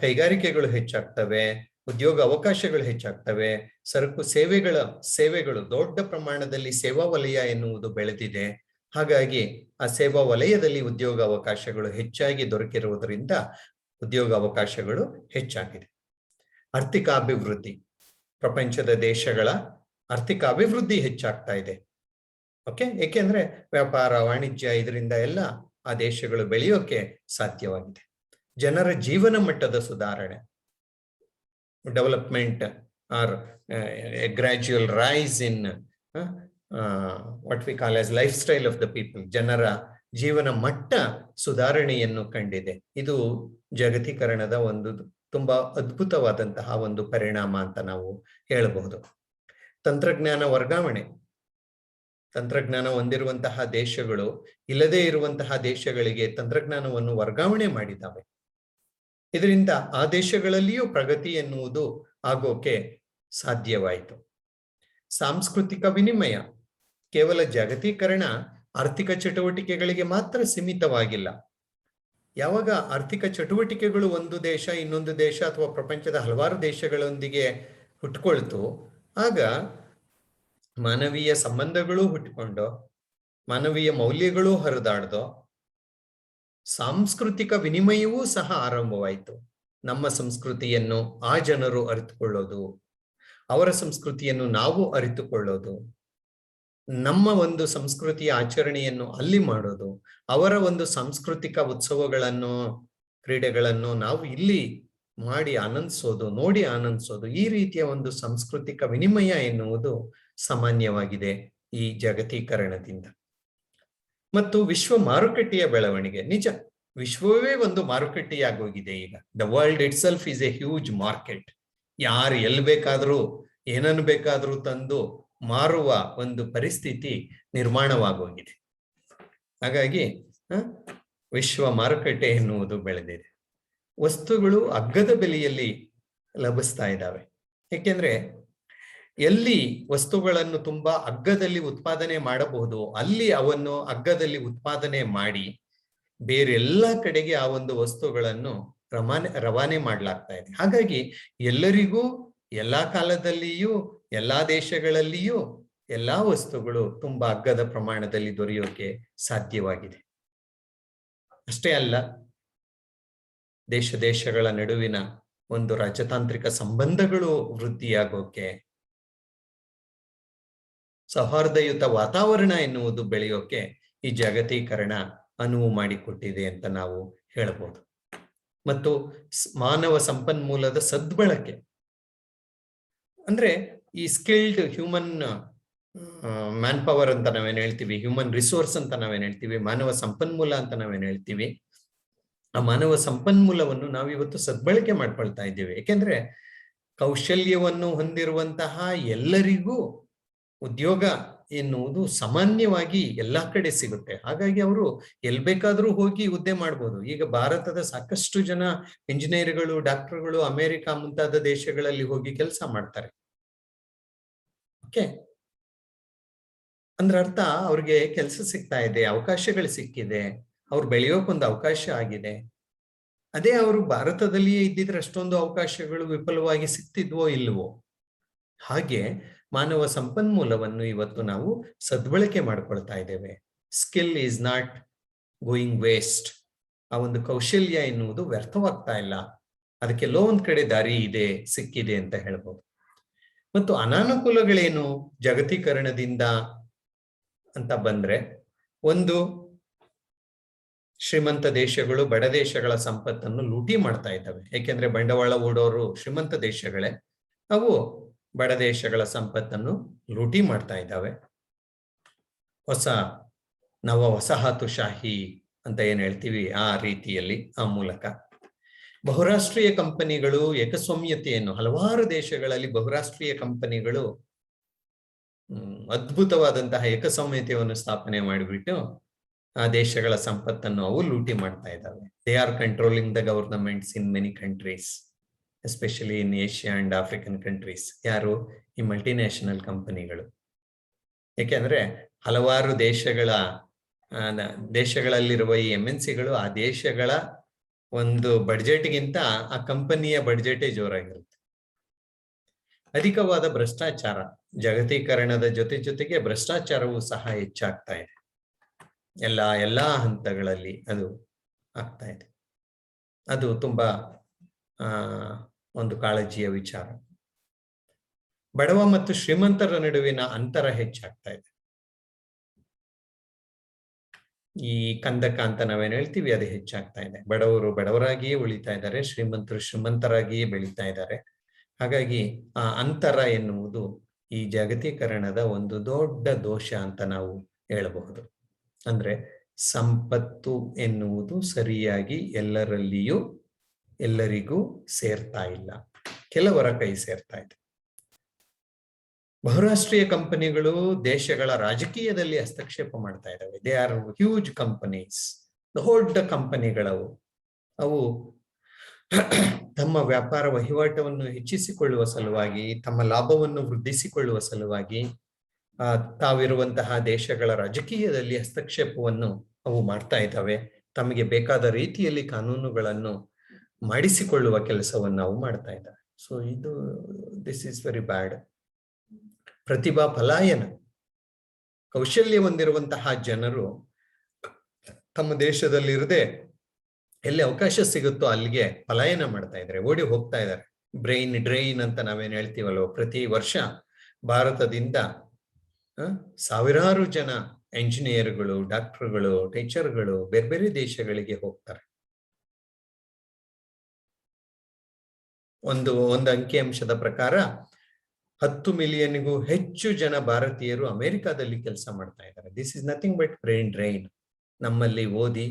ಕೈಗಾರಿಕೆಗಳು ಹೆಚ್ಚಾಗ್ತವೆ, ಉದ್ಯೋಗ ಅವಕಾಶಗಳು ಹೆಚ್ಚಾಗ್ತವೆ, ಸರಕು ಸೇವೆಗಳು ದೊಡ್ಡ ಪ್ರಮಾಣದಲ್ಲಿ ಸೇವಾ ವಲಯ ಎನ್ನುವುದು ಬೆಳೆದಿದೆ. ಹಾಗಾಗಿ ಆ ಸೇವಾ ವಲಯದಲ್ಲಿ ಉದ್ಯೋಗ ಅವಕಾಶಗಳು ಹೆಚ್ಚಾಗಿ ದೊರಕಿರುವುದರಿಂದ ಉದ್ಯೋಗ ಅವಕಾಶಗಳು ಹೆಚ್ಚಾಗಿದೆ. ಆರ್ಥಿಕ ಅಭಿವೃದ್ಧಿ, ಪ್ರಪಂಚದ ದೇಶಗಳ ಆರ್ಥಿಕ ಅಭಿವೃದ್ಧಿ ಹೆಚ್ಚಾಗ್ತಾ ಇದೆ. ಓಕೆ, ಏಕೆಂದ್ರೆ ವ್ಯಾಪಾರ, ವಾಣಿಜ್ಯ, ಇದರಿಂದ ಎಲ್ಲ ಆ ದೇಶಗಳು ಬೆಳೆಯೋಕೆ ಸಾಧ್ಯವಾಗಿದೆ. ಜನರ ಜೀವನ ಮಟ್ಟದ ಸುಧಾರಣೆ, development or gradual rise in what we call as life style of the people. ಜನರ ಜೀವನ ಮಟ್ಟ ಸುಧಾರಣೆಯನ್ನು ಕಂಡಿದೆ. ಇದು ಜಾಗತೀಕರಣದ ಒಂದು ತುಂಬಾ ಅದ್ಭುತವಾದಂತಹ ಒಂದು ಪರಿಣಾಮ ಅಂತ ನಾವು ಹೇಳಬಹುದು. ತಂತ್ರಜ್ಞಾನ ವರ್ಗಾವಣೆ. ತಂತ್ರಜ್ಞಾನ ಹೊಂದಿರುವಂತಹ ದೇಶಗಳು ಇಲ್ಲದೇ ಇರುವಂತಹ ದೇಶಗಳಿಗೆ ತಂತ್ರಜ್ಞಾನವನ್ನು ವರ್ಗಾವಣೆ ಮಾಡಿದ್ದಾವೆ. ಇದರಿಂದ ಆ ದೇಶಗಳಲ್ಲಿಯೂ ಪ್ರಗತಿ ಎನ್ನುವುದು ಆಗೋಕೆ ಸಾಧ್ಯವಾಯಿತು. ಸಾಂಸ್ಕೃತಿಕ ವಿನಿಮಯ. ಕೇವಲ ಜಾಗತೀಕರಣ ಆರ್ಥಿಕ ಚಟುವಟಿಕೆಗಳಿಗೆ ಮಾತ್ರ ಸೀಮಿತವಾಗಿಲ್ಲ. ಯಾವಾಗ ಆರ್ಥಿಕ ಚಟುವಟಿಕೆಗಳು ಒಂದು ದೇಶ ಇನ್ನೊಂದು ದೇಶ ಅಥವಾ ಪ್ರಪಂಚದ ಹಲವಾರು ದೇಶಗಳೊಂದಿಗೆ ಹುಟ್ಟುಕೊಳ್ತು, ಆಗ ಮಾನವೀಯ ಸಂಬಂಧಗಳು ಹುಟ್ಟಿಕೊಂಡು ಮಾನವೀಯ ಮೌಲ್ಯಗಳು ಹರಿದಾಡ್ದೋ ಸಾಂಸ್ಕೃತಿಕ ವಿನಿಮಯವೂ ಸಹ ಆರಂಭವಾಯಿತು. ನಮ್ಮ ಸಂಸ್ಕೃತಿಯನ್ನು ಆ ಜನರು ಅರಿತುಕೊಳ್ಳೋದು, ಅವರ ಸಂಸ್ಕೃತಿಯನ್ನು ನಾವು ಅರಿತುಕೊಳ್ಳೋದು, ನಮ್ಮ ಒಂದು ಸಂಸ್ಕೃತಿಯ ಆಚರಣೆಯನ್ನು ಅಲ್ಲಿ ಮಾಡೋದು, ಅವರ ಒಂದು ಸಾಂಸ್ಕೃತಿಕ ಉತ್ಸವಗಳನ್ನು ಕ್ರೀಡೆಗಳನ್ನು ನಾವು ಇಲ್ಲಿ ಮಾಡಿ ಆನಂದಿಸೋದು, ನೋಡಿ ಆನಂದಿಸೋದು, ಈ ರೀತಿಯ ಒಂದು ಸಾಂಸ್ಕೃತಿಕ ವಿನಿಮಯ ಎನ್ನುವುದು ಸಾಮಾನ್ಯವಾಗಿದೆ ಈ ಜಾಗತೀಕರಣದಿಂದ. ಮತ್ತು ವಿಶ್ವ ಮಾರುಕಟ್ಟೆಯ ಬೆಳವಣಿಗೆ. ನಿಜ, ವಿಶ್ವವೇ ಒಂದು ಮಾರುಕಟ್ಟೆಯಾಗೋಗಿದೆ ಈಗ. The world it self is A huge market. ಯಾರು ಎಲ್ಲಿ ಬೇಕಾದ್ರೂ ಏನನ್ನು ಬೇಕಾದ್ರೂ ತಂದು ಮಾರುವ ಒಂದು ಪರಿಸ್ಥಿತಿ ನಿರ್ಮಾಣವಾಗೋಗಿದೆ. ಹಾಗಾಗಿ ವಿಶ್ವ ಮಾರುಕಟ್ಟೆ ಎನ್ನುವುದು ಬೆಳೆದಿದೆ. ವಸ್ತುಗಳು ಅಗ್ಗದ ಬೆಲೆಯಲ್ಲಿ ಲಭಿಸ್ತಾ ಇದ್ದಾವೆ. ಏಕೆಂದ್ರೆ ಎಲ್ಲಿ ವಸ್ತುಗಳನ್ನು ತುಂಬಾ ಅಗ್ಗದಲ್ಲಿ ಉತ್ಪಾದನೆ ಮಾಡಬಹುದು ಅಲ್ಲಿ ಅವನ್ನು ಅಗ್ಗದಲ್ಲಿ ಉತ್ಪಾದನೆ ಮಾಡಿ ಬೇರೆಲ್ಲ ಕಡೆಗೆ ಆ ಒಂದು ವಸ್ತುಗಳನ್ನು ರವಾನೆ ಮಾಡಲಾಗ್ತಾ ಇದೆ. ಹಾಗಾಗಿ ಎಲ್ಲರಿಗೂ ಎಲ್ಲಾ ಕಾಲದಲ್ಲಿಯೂ ಎಲ್ಲಾ ದೇಶಗಳಲ್ಲಿಯೂ ಎಲ್ಲಾ ವಸ್ತುಗಳು ತುಂಬಾ ಅಗ್ಗದ ಪ್ರಮಾಣದಲ್ಲಿ ದೊರೆಯೋಕೆ ಸಾಧ್ಯವಾಗಿದೆ. ಅಷ್ಟೇ ಅಲ್ಲ, ದೇಶಗಳ ನಡುವಿನ ಒಂದು ರಾಜತಾಂತ್ರಿಕ ಸಂಬಂಧಗಳು ವೃದ್ಧಿಯಾಗೋಕೆ, ಸೌಹಾರ್ದಯುತ ವಾತಾವರಣ ಎನ್ನುವುದು ಬೆಳೆಯೋಕೆ ಈ ಜಾಗತೀಕರಣ ಅನುವು ಮಾಡಿಕೊಟ್ಟಿದೆ ಅಂತ ನಾವು ಹೇಳಬಹುದು. ಮತ್ತು ಮಾನವ ಸಂಪನ್ಮೂಲದ ಸದ್ಬಳಕೆ ಅಂದ್ರೆ ಈ ಸ್ಕಿಲ್ಡ್ ಹ್ಯೂಮನ್ ಮ್ಯಾನ್ ಪವರ್ ಅಂತ ನಾವೇನ್ ಹೇಳ್ತೀವಿ, ಹ್ಯೂಮನ್ ರಿಸೋರ್ಸ್ ಅಂತ ನಾವೇನ್ ಹೇಳ್ತೀವಿ, ಮಾನವ ಸಂಪನ್ಮೂಲ ಅಂತ ನಾವೇನ್ ಹೇಳ್ತೀವಿ, ಆ ಮಾನವ ಸಂಪನ್ಮೂಲವನ್ನು ನಾವಿವತ್ತು ಸದ್ಬಳಕೆ ಮಾಡ್ಕೊಳ್ತಾ ಇದ್ದೇವೆ. ಏಕೆಂದ್ರೆ ಕೌಶಲ್ಯವನ್ನು ಹೊಂದಿರುವಂತಹ ಎಲ್ಲರಿಗೂ ಉದ್ಯೋಗ ಎನ್ನುವುದು ಸಾಮಾನ್ಯವಾಗಿ ಎಲ್ಲಾ ಕಡೆ ಸಿಗುತ್ತೆ. ಹಾಗಾಗಿ ಅವರು ಎಲ್ ಬೇಕಾದ್ರೂ ಹೋಗಿ ಹುದ್ದೆ ಮಾಡ್ಬೋದು. ಈಗ ಭಾರತದ ಸಾಕಷ್ಟು ಜನ ಇಂಜಿನಿಯರ್ಗಳು, ಡಾಕ್ಟರ್ಗಳು ಅಮೆರಿಕ ಮುಂತಾದ ದೇಶಗಳಲ್ಲಿ ಹೋಗಿ ಕೆಲಸ ಮಾಡ್ತಾರೆ. ಓಕೆ, ಅಂದ್ರೆ ಅರ್ಥ ಅವ್ರಿಗೆ ಕೆಲಸ ಸಿಗ್ತಾ ಇದೆ, ಅವಕಾಶಗಳು ಸಿಕ್ಕಿದೆ, ಅವ್ರು ಬೆಳೆಯೋಕೊಂದು ಅವಕಾಶ ಆಗಿದೆ. ಅದೇ ಅವರು ಭಾರತದಲ್ಲಿಯೇ ಇದ್ದಿದ್ರೆ ಅಷ್ಟೊಂದು ಅವಕಾಶಗಳು ವಿಫಲವಾಗಿ ಸಿಗ್ತಿದ್ವೋ ಇಲ್ವೋ. ಹಾಗೆ ಮಾನವ ಸಂಪನ್ಮೂಲವನ್ನು ಇವತ್ತು ನಾವು ಸದ್ಬಳಕೆ ಮಾಡ್ಕೊಳ್ತಾ ಇದ್ದೇವೆ. Skill is not going waste. ಆ ಒಂದು ಕೌಶಲ್ಯ ಎನ್ನುವುದು ವ್ಯರ್ಥವಾಗ್ತಾ ಇಲ್ಲ, ಅದಕ್ಕೆಲ್ಲೋ ಒಂದ್ ಕಡೆ ದಾರಿ ಇದೆ, ಸಿಕ್ಕಿದೆ ಅಂತ ಹೇಳ್ಬೋದು. ಮತ್ತು ಅನಾನುಕೂಲಗಳೇನು ಜಾಗತೀಕರಣದಿಂದ ಅಂತ ಬಂದ್ರೆ, ಒಂದು, ಶ್ರೀಮಂತ ದೇಶಗಳು ಬಡ ದೇಶಗಳ ಸಂಪತ್ತನ್ನು ಲೂಟಿ ಮಾಡ್ತಾ ಇದ್ದಾವೆ. ಏಕೆಂದ್ರೆ ಬಂಡವಾಳ ಹೂಡೋರು ಶ್ರೀಮಂತ ದೇಶಗಳೇ, ಅವು ಬಡ ದೇಶಗಳ ಸಂಪತ್ತನ್ನು ಲೂಟಿ ಮಾಡ್ತಾ ಇದ್ದಾವೆ. ನವ ವಸಾಹತುಶಾಹಿ ಅಂತ ಏನ್ ಹೇಳ್ತೀವಿ ಆ ರೀತಿಯಲ್ಲಿ, ಆ ಮೂಲಕ ಬಹುರಾಷ್ಟ್ರೀಯ ಕಂಪನಿಗಳು ಏಕಸ್ವಾಮ್ಯತೆಯನ್ನು, ಹಲವಾರು ದೇಶಗಳಲ್ಲಿ ಬಹುರಾಷ್ಟ್ರೀಯ ಕಂಪನಿಗಳು ಅದ್ಭುತವಾದಂತಹ ಏಕಸ್ವಾಮ್ಯತೆಯನ್ನು ಸ್ಥಾಪನೆ ಮಾಡಿಬಿಟ್ಟು ಆ ದೇಶಗಳ ಸಂಪತ್ತನ್ನು ಅವು ಲೂಟಿ ಮಾಡ್ತಾ ಇದ್ದಾವೆ. They are controlling the governments in many countries, especially in Asia and African countries. ಯಾರು? ಈ ಮಲ್ಟಿನ್ಯಾಷನಲ್ ಕಂಪನಿಗಳು. ಏಕೆಂದ್ರೆ ಹಲವಾರು ದೇಶಗಳಲ್ಲಿರುವ ಈ MNCಗಳು ಆ ದೇಶಗಳ ಒಂದು ಬಡ್ಜೆಟ್ಗಿಂತ ಆ ಕಂಪನಿಯ ಬಡ್ಜೆಟೇ ಜೋರಾಗಿರುತ್ತೆ. ಅಧಿಕವಾದ ಭ್ರಷ್ಟಾಚಾರ, ಜಾಗತೀಕರಣದ ಜೊತೆಗೆ ಭ್ರಷ್ಟಾಚಾರವೂ ಸಹ ಹೆಚ್ಚಾಗ್ತಾ ಇದೆ. ಎಲ್ಲಾ ಹಂತಗಳಲ್ಲಿ ಅದು ಆಗ್ತಾ ಇದೆ. ಅದು ತುಂಬಾ ಒಂದು ಕಾಳಜಿಯ ವಿಚಾರ. ಬಡವ ಮತ್ತು ಶ್ರೀಮಂತರ ನಡುವಿನ ಅಂತರ ಹೆಚ್ಚಾಗ್ತಾ ಇದೆ. ಈ ಕಂದಕ ಅಂತ ನಾವೇನ್ ಹೇಳ್ತೀವಿ ಅದು ಹೆಚ್ಚಾಗ್ತಾ ಇದೆ. ಬಡವರು ಬಡವರಾಗಿಯೇ ಉಳಿತಾ ಇದ್ದಾರೆ, ಶ್ರೀಮಂತರು ಶ್ರೀಮಂತರಾಗಿಯೇ ಬೆಳೀತಾ ಇದ್ದಾರೆ. ಹಾಗಾಗಿ ಆ ಅಂತರ ಎನ್ನುವುದು ಈ ಜಾಗತೀಕರಣದ ಒಂದು ದೊಡ್ಡ ದೋಷ ಅಂತ ನಾವು ಹೇಳಬಹುದು. ಅಂದ್ರೆ ಸಂಪತ್ತು ಎನ್ನುವುದು ಸರಿಯಾಗಿ ಎಲ್ಲರಿಗೂ ಸೇರ್ತಾ ಇಲ್ಲ, ಕೆಲವರ ಕೈ ಸೇರ್ತಾ ಇದೆ. ಬಹುರಾಷ್ಟ್ರೀಯ ಕಂಪನಿಗಳು ದೇಶಗಳ ರಾಜಕೀಯದಲ್ಲಿ ಹಸ್ತಕ್ಷೇಪ ಮಾಡ್ತಾ ಇದ್ದಾವೆ. ದೇ ಆರ್ ಹ್ಯೂಜ್ ಕಂಪನೀಸ್, ದೊಡ್ಡ ಕಂಪನಿಗಳವು. ಅವು ತಮ್ಮ ವ್ಯಾಪಾರ ವಹಿವಾಟವನ್ನು ಹೆಚ್ಚಿಸಿಕೊಳ್ಳುವ ಸಲುವಾಗಿ, ತಮ್ಮ ಲಾಭವನ್ನು ವೃದ್ಧಿಸಿಕೊಳ್ಳುವ ಸಲುವಾಗಿ ತಾವಿರುವಂತಹ ದೇಶಗಳ ರಾಜಕೀಯದಲ್ಲಿ ಹಸ್ತಕ್ಷೇಪವನ್ನು ಅವು ಮಾಡ್ತಾ ಇದ್ದಾವೆ. ತಮಗೆ ಬೇಕಾದ ರೀತಿಯಲ್ಲಿ ಕಾನೂನುಗಳನ್ನು ಮಾಡಿಸಿಕೊಳ್ಳುವ ಕೆಲಸವನ್ನು ನಾವು ಮಾಡ್ತಾ ಇದ್ದಾವೆ. ಸೊ ಇದು ದಿಸ್ ಇಸ್ ವೆರಿ ಬ್ಯಾಡ್. ಪ್ರತಿಭಾ ಪಲಾಯನ. ಕೌಶಲ್ಯ ಹೊಂದಿರುವಂತಹ ಜನರು ತಮ್ಮ ದೇಶದಲ್ಲಿರದೆ ಎಲ್ಲಿ ಅವಕಾಶ ಸಿಗುತ್ತೋ ಅಲ್ಲಿಗೆ ಪಲಾಯನ ಮಾಡ್ತಾ ಇದ್ದಾರೆ, ಓಡಿ ಹೋಗ್ತಾ ಇದ್ದಾರೆ. ಬ್ರೈನ್ ಡ್ರೈನ್ ಅಂತ ನಾವೇನ್ ಹೇಳ್ತೀವಲ್ವ, ಪ್ರತಿ ವರ್ಷ ಭಾರತದಿಂದ ಸಾವಿರಾರು ಜನ ಎಂಜಿನಿಯರ್ಗಳು, ಡಾಕ್ಟರ್ಗಳು, ಟೀಚರ್ಗಳು ಬೇರೆ ಬೇರೆ ದೇಶಗಳಿಗೆ ಹೋಗ್ತಾರೆ. ಒಂದು ಅಂಕಿಅಂಶದ ಪ್ರಕಾರ 10 ಮಿಲಿಯನ್ಗೂ ಹೆಚ್ಚು ಜನ ಭಾರತೀಯರು ಅಮೆರಿಕಾದಲ್ಲಿ ಕೆಲಸ ಮಾಡ್ತಾ ಇದ್ದಾರೆ. This is nothing but brain drain. ನಮ್ಮಲ್ಲಿ ಓದಿ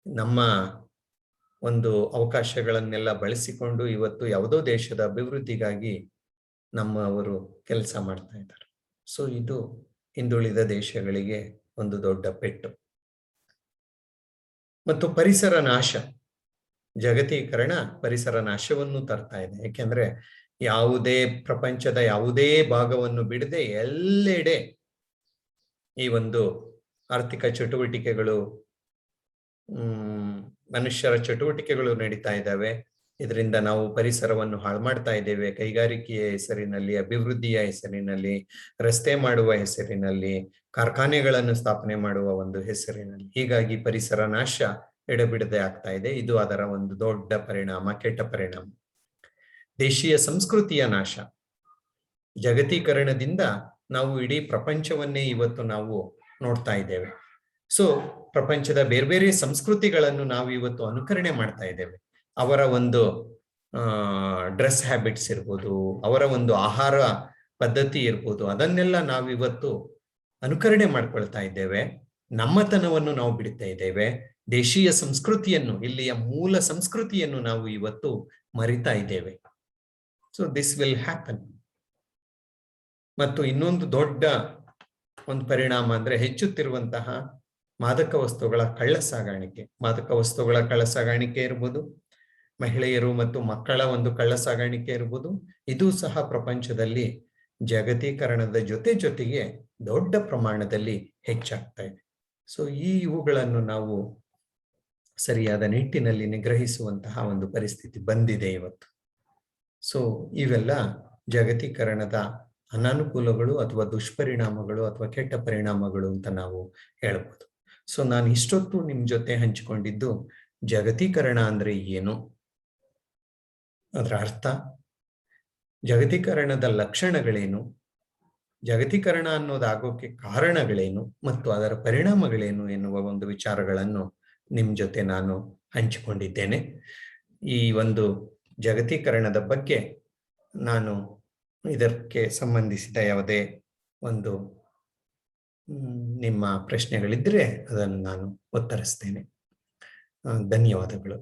ನಮ್ಮ ಒಂದು ಅವಕಾಶಗಳನ್ನೆಲ್ಲ ಬಳಸಿಕೊಂಡು ಇವತ್ತು ಯಾವುದೋ ದೇಶದ ಅಭಿವೃದ್ಧಿಗಾಗಿ ನಮ್ಮವರು ಕೆಲಸ ಮಾಡ್ತಾ ಇದ್ದಾರೆ. ಸೊ ಇದು ಹಿಂದುಳಿದ ದೇಶಗಳಿಗೆ ಒಂದು ದೊಡ್ಡ ಪೆಟ್ಟು. ಮತ್ತು ಪರಿಸರ ನಾಶ, ಜಾಗತೀಕರಣ ಪರಿಸರ ನಾಶವನ್ನು ತರ್ತಾ ಇದೆ. ಯಾಕೆಂದ್ರೆ ಯಾವುದೇ ಪ್ರಪಂಚದ ಯಾವುದೇ ಭಾಗವನ್ನು ಬಿಡದೆ ಎಲ್ಲೆಡೆ ಈ ಒಂದು ಆರ್ಥಿಕ ಚಟುವಟಿಕೆಗಳು, ಮನುಷ್ಯರ ಚಟುವಟಿಕೆಗಳು ನಡೀತಾ ಇದ್ದಾವೆ. ಇದರಿಂದ ನಾವು ಪರಿಸರವನ್ನು ಹಾಳು ಮಾಡ್ತಾ ಇದ್ದೇವೆ. ಕೈಗಾರಿಕೆಯ ಹೆಸರಿನಲ್ಲಿ, ಅಭಿವೃದ್ಧಿಯ ಹೆಸರಿನಲ್ಲಿ, ರಸ್ತೆ ಮಾಡುವ ಹೆಸರಿನಲ್ಲಿ, ಕಾರ್ಖಾನೆಗಳನ್ನು ಸ್ಥಾಪನೆ ಮಾಡುವ ಒಂದು ಹೆಸರಿನಲ್ಲಿ. ಹೀಗಾಗಿ ಪರಿಸರ ನಾಶ ಎಡೆಬಿಡದೆ ಆಗ್ತಾ ಇದೆ. ಇದು ಅದರ ಒಂದು ದೊಡ್ಡ ಪರಿಣಾಮ, ಕೆಟ್ಟ ಪರಿಣಾಮ. ದೇಶೀಯ ಸಂಸ್ಕೃತಿಯ ನಾಶ. ಜಾಗತೀಕರಣದಿಂದ ನಾವು ಇಡೀ ಪ್ರಪಂಚವನ್ನೇ ಇವತ್ತು ನಾವು ನೋಡ್ತಾ ಇದ್ದೇವೆ. ಸೊ ಪ್ರಪಂಚದ ಬೇರೆ ಬೇರೆ ಸಂಸ್ಕೃತಿಗಳನ್ನು ನಾವು ಇವತ್ತು ಅನುಕರಣೆ ಮಾಡ್ತಾ ಇದ್ದೇವೆ. ಅವರ ಒಂದು ಡ್ರೆಸ್ ಹ್ಯಾಬಿಟ್ಸ್ ಇರ್ಬೋದು, ಅವರ ಒಂದು ಆಹಾರ ಪದ್ಧತಿ ಇರ್ಬೋದು, ಅದನ್ನೆಲ್ಲ ನಾವಿವತ್ತು ಅನುಕರಣೆ ಮಾಡ್ಕೊಳ್ತಾ ಇದ್ದೇವೆ. ನಮ್ಮತನವನ್ನು ನಾವು ಬಿಡ್ತಾ ಇದ್ದೇವೆ. ದೇಶೀಯ ಸಂಸ್ಕೃತಿಯನ್ನು, ಇಲ್ಲಿಯ ಮೂಲ ಸಂಸ್ಕೃತಿಯನ್ನು ನಾವು ಇವತ್ತು ಮರಿತಾ ಇದ್ದೇವೆ. So this will happen. ಮತ್ತು ಇನ್ನೊಂದು ದೊಡ್ಡ ಒಂದು ಪರಿಣಾಮ ಅಂದ್ರೆ ಹೆಚ್ಚುತ್ತಿರುವಂತಹ ಮಾದಕ ವಸ್ತುಗಳ ಕಳ್ಳ ಸಾಗಾಣಿಕೆ. ಮಾದಕ ವಸ್ತುಗಳ ಕಳ್ಳ ಸಾಗಾಣಿಕೆ ಇರ್ಬೋದು, ಮಹಿಳೆಯರು ಮತ್ತು ಮಕ್ಕಳ ಒಂದು ಕಳ್ಳ ಸಾಗಾಣಿಕೆ ಇರ್ಬೋದು. ಇದು ಸಹ ಪ್ರಪಂಚದಲ್ಲಿ ಜಾಗತೀಕರಣದ ಜೊತೆಗೆ ದೊಡ್ಡ ಪ್ರಮಾಣದಲ್ಲಿ ಹೆಚ್ಚಾಗ್ತಾ ಇದೆ. ಸೊ ಇವುಗಳನ್ನು ನಾವು ಸರಿಯಾದ ನಿಟ್ಟಿನಲ್ಲಿ ನಿಗ್ರಹಿಸುವಂತಹ ಒಂದು ಪರಿಸ್ಥಿತಿ ಬಂದಿದೆ ಇವತ್ತು. ಸೊ ಇವೆಲ್ಲ ಜಾಗತೀಕರಣದ ಅನಾನುಕೂಲಗಳು ಅಥವಾ ದುಷ್ಪರಿಣಾಮಗಳು ಅಥವಾ ಕೆಟ್ಟ ಪರಿಣಾಮಗಳು ಅಂತ ನಾವು ಹೇಳ್ಬೋದು. ಸೊ ನಾನು ಇಷ್ಟೊತ್ತು ನಿಮ್ ಜೊತೆ ಹಂಚಿಕೊಂಡಿದ್ದು ಜಾಗತೀಕರಣ ಅಂದ್ರೆ ಏನು, ಅದರ ಅರ್ಥ, ಜಾಗತೀಕರಣದ ಲಕ್ಷಣಗಳೇನು, ಜಾಗತೀಕರಣ ಅನ್ನೋದಾಗೋಕೆ ಕಾರಣಗಳೇನು ಮತ್ತು ಅದರ ಪರಿಣಾಮಗಳೇನು ಎನ್ನುವ ಒಂದು ವಿಚಾರಗಳನ್ನು ನಿಮ್ ಜೊತೆ ನಾನು ಹಂಚಿಕೊಂಡಿದ್ದೇನೆ. ಈ ಒಂದು ಜಾಗತೀಕರಣದ ಬಗ್ಗೆ ನಾನು ಇದಕ್ಕೆ ಸಂಬಂಧಿಸಿದ ಯಾವುದೇ ಒಂದು ನಿಮ್ಮ ಪ್ರಶ್ನೆಗಳಿದ್ರೆ ಅದನ್ನು ನಾನು ಉತ್ತರಿಸ್ತೇನೆ. ಧನ್ಯವಾದಗಳು.